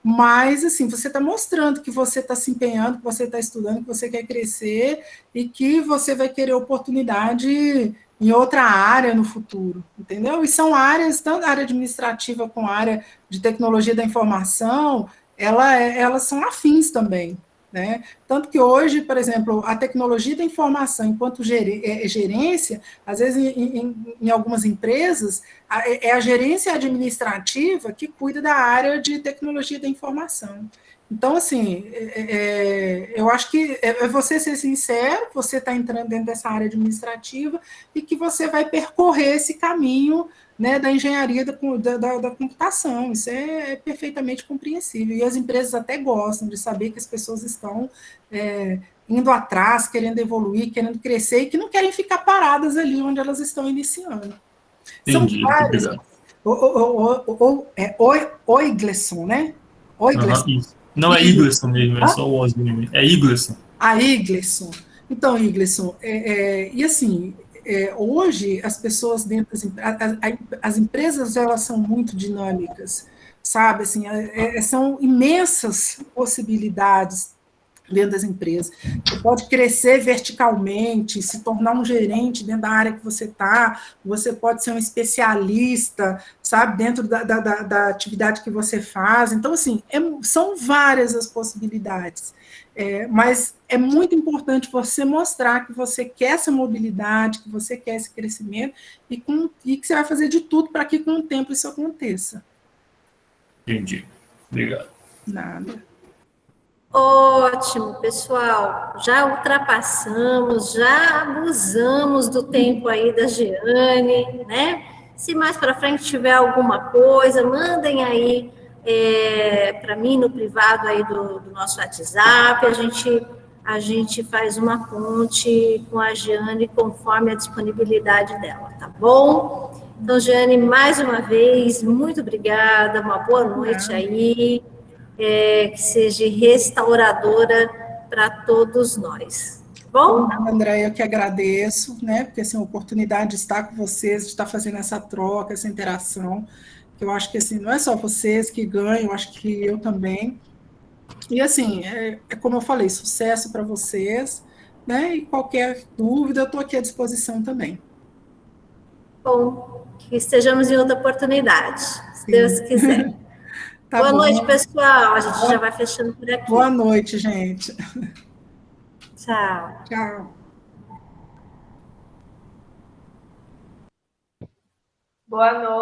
mas, assim, você está mostrando que você está se empenhando, que você está estudando, que você quer crescer e que você vai querer oportunidade em outra área no futuro, entendeu? E são áreas, tanto a área administrativa como a área de tecnologia da informação, elas são afins também, né? Tanto que hoje, por exemplo, a tecnologia da informação enquanto gerência, às vezes em algumas empresas, é a gerência administrativa que cuida da área de tecnologia da informação. Então, assim, eu acho que é você ser sincero, você está entrando dentro dessa área administrativa e que você vai percorrer esse caminho, né, da engenharia da computação. Isso é perfeitamente compreensível. E as empresas até gostam de saber que as pessoas estão indo atrás, querendo evoluir, querendo crescer e que não querem ficar paradas ali onde elas estão iniciando. Entendi, São vários. Oi, Gleson, né? Oi, Gleson. Não é Igleson mesmo, é só o Osmo. É Igleson. Igleson. Então, Igleson, e assim, hoje as pessoas dentro as empresas, elas são muito dinâmicas, sabe? Assim, são imensas possibilidades dentro das empresas. Você pode crescer verticalmente, se tornar um gerente dentro da área que você está, você pode ser um especialista, sabe, dentro da atividade que você faz. Então, assim, são várias as possibilidades. Mas é muito importante você mostrar que você quer essa mobilidade, que você quer esse crescimento, e que você vai fazer de tudo para que com o tempo isso aconteça. Entendi. Obrigado. Nada. Ótimo, pessoal. Já ultrapassamos, já abusamos do tempo aí da Jeane, né? Se mais para frente tiver alguma coisa, mandem aí para mim no privado aí do nosso WhatsApp. A gente faz uma ponte com a Jeane conforme a disponibilidade dela, tá bom? Então, Jeane, mais uma vez, muito obrigada, uma boa noite aí. Que seja restauradora para todos nós. Bom? André, eu que agradeço, né? Porque assim, a oportunidade de estar com vocês, de estar fazendo essa troca, essa interação, que eu acho que assim, não é só vocês que ganham, eu acho que eu também. E assim, como eu falei, sucesso para vocês, né? E qualquer dúvida, eu estou aqui à disposição também. Bom, que estejamos em outra oportunidade, se Deus quiser. Tá Boa bom. noite, pessoal. A gente já vai fechando por aqui. Boa noite, gente. Tchau. Tchau. Boa noite.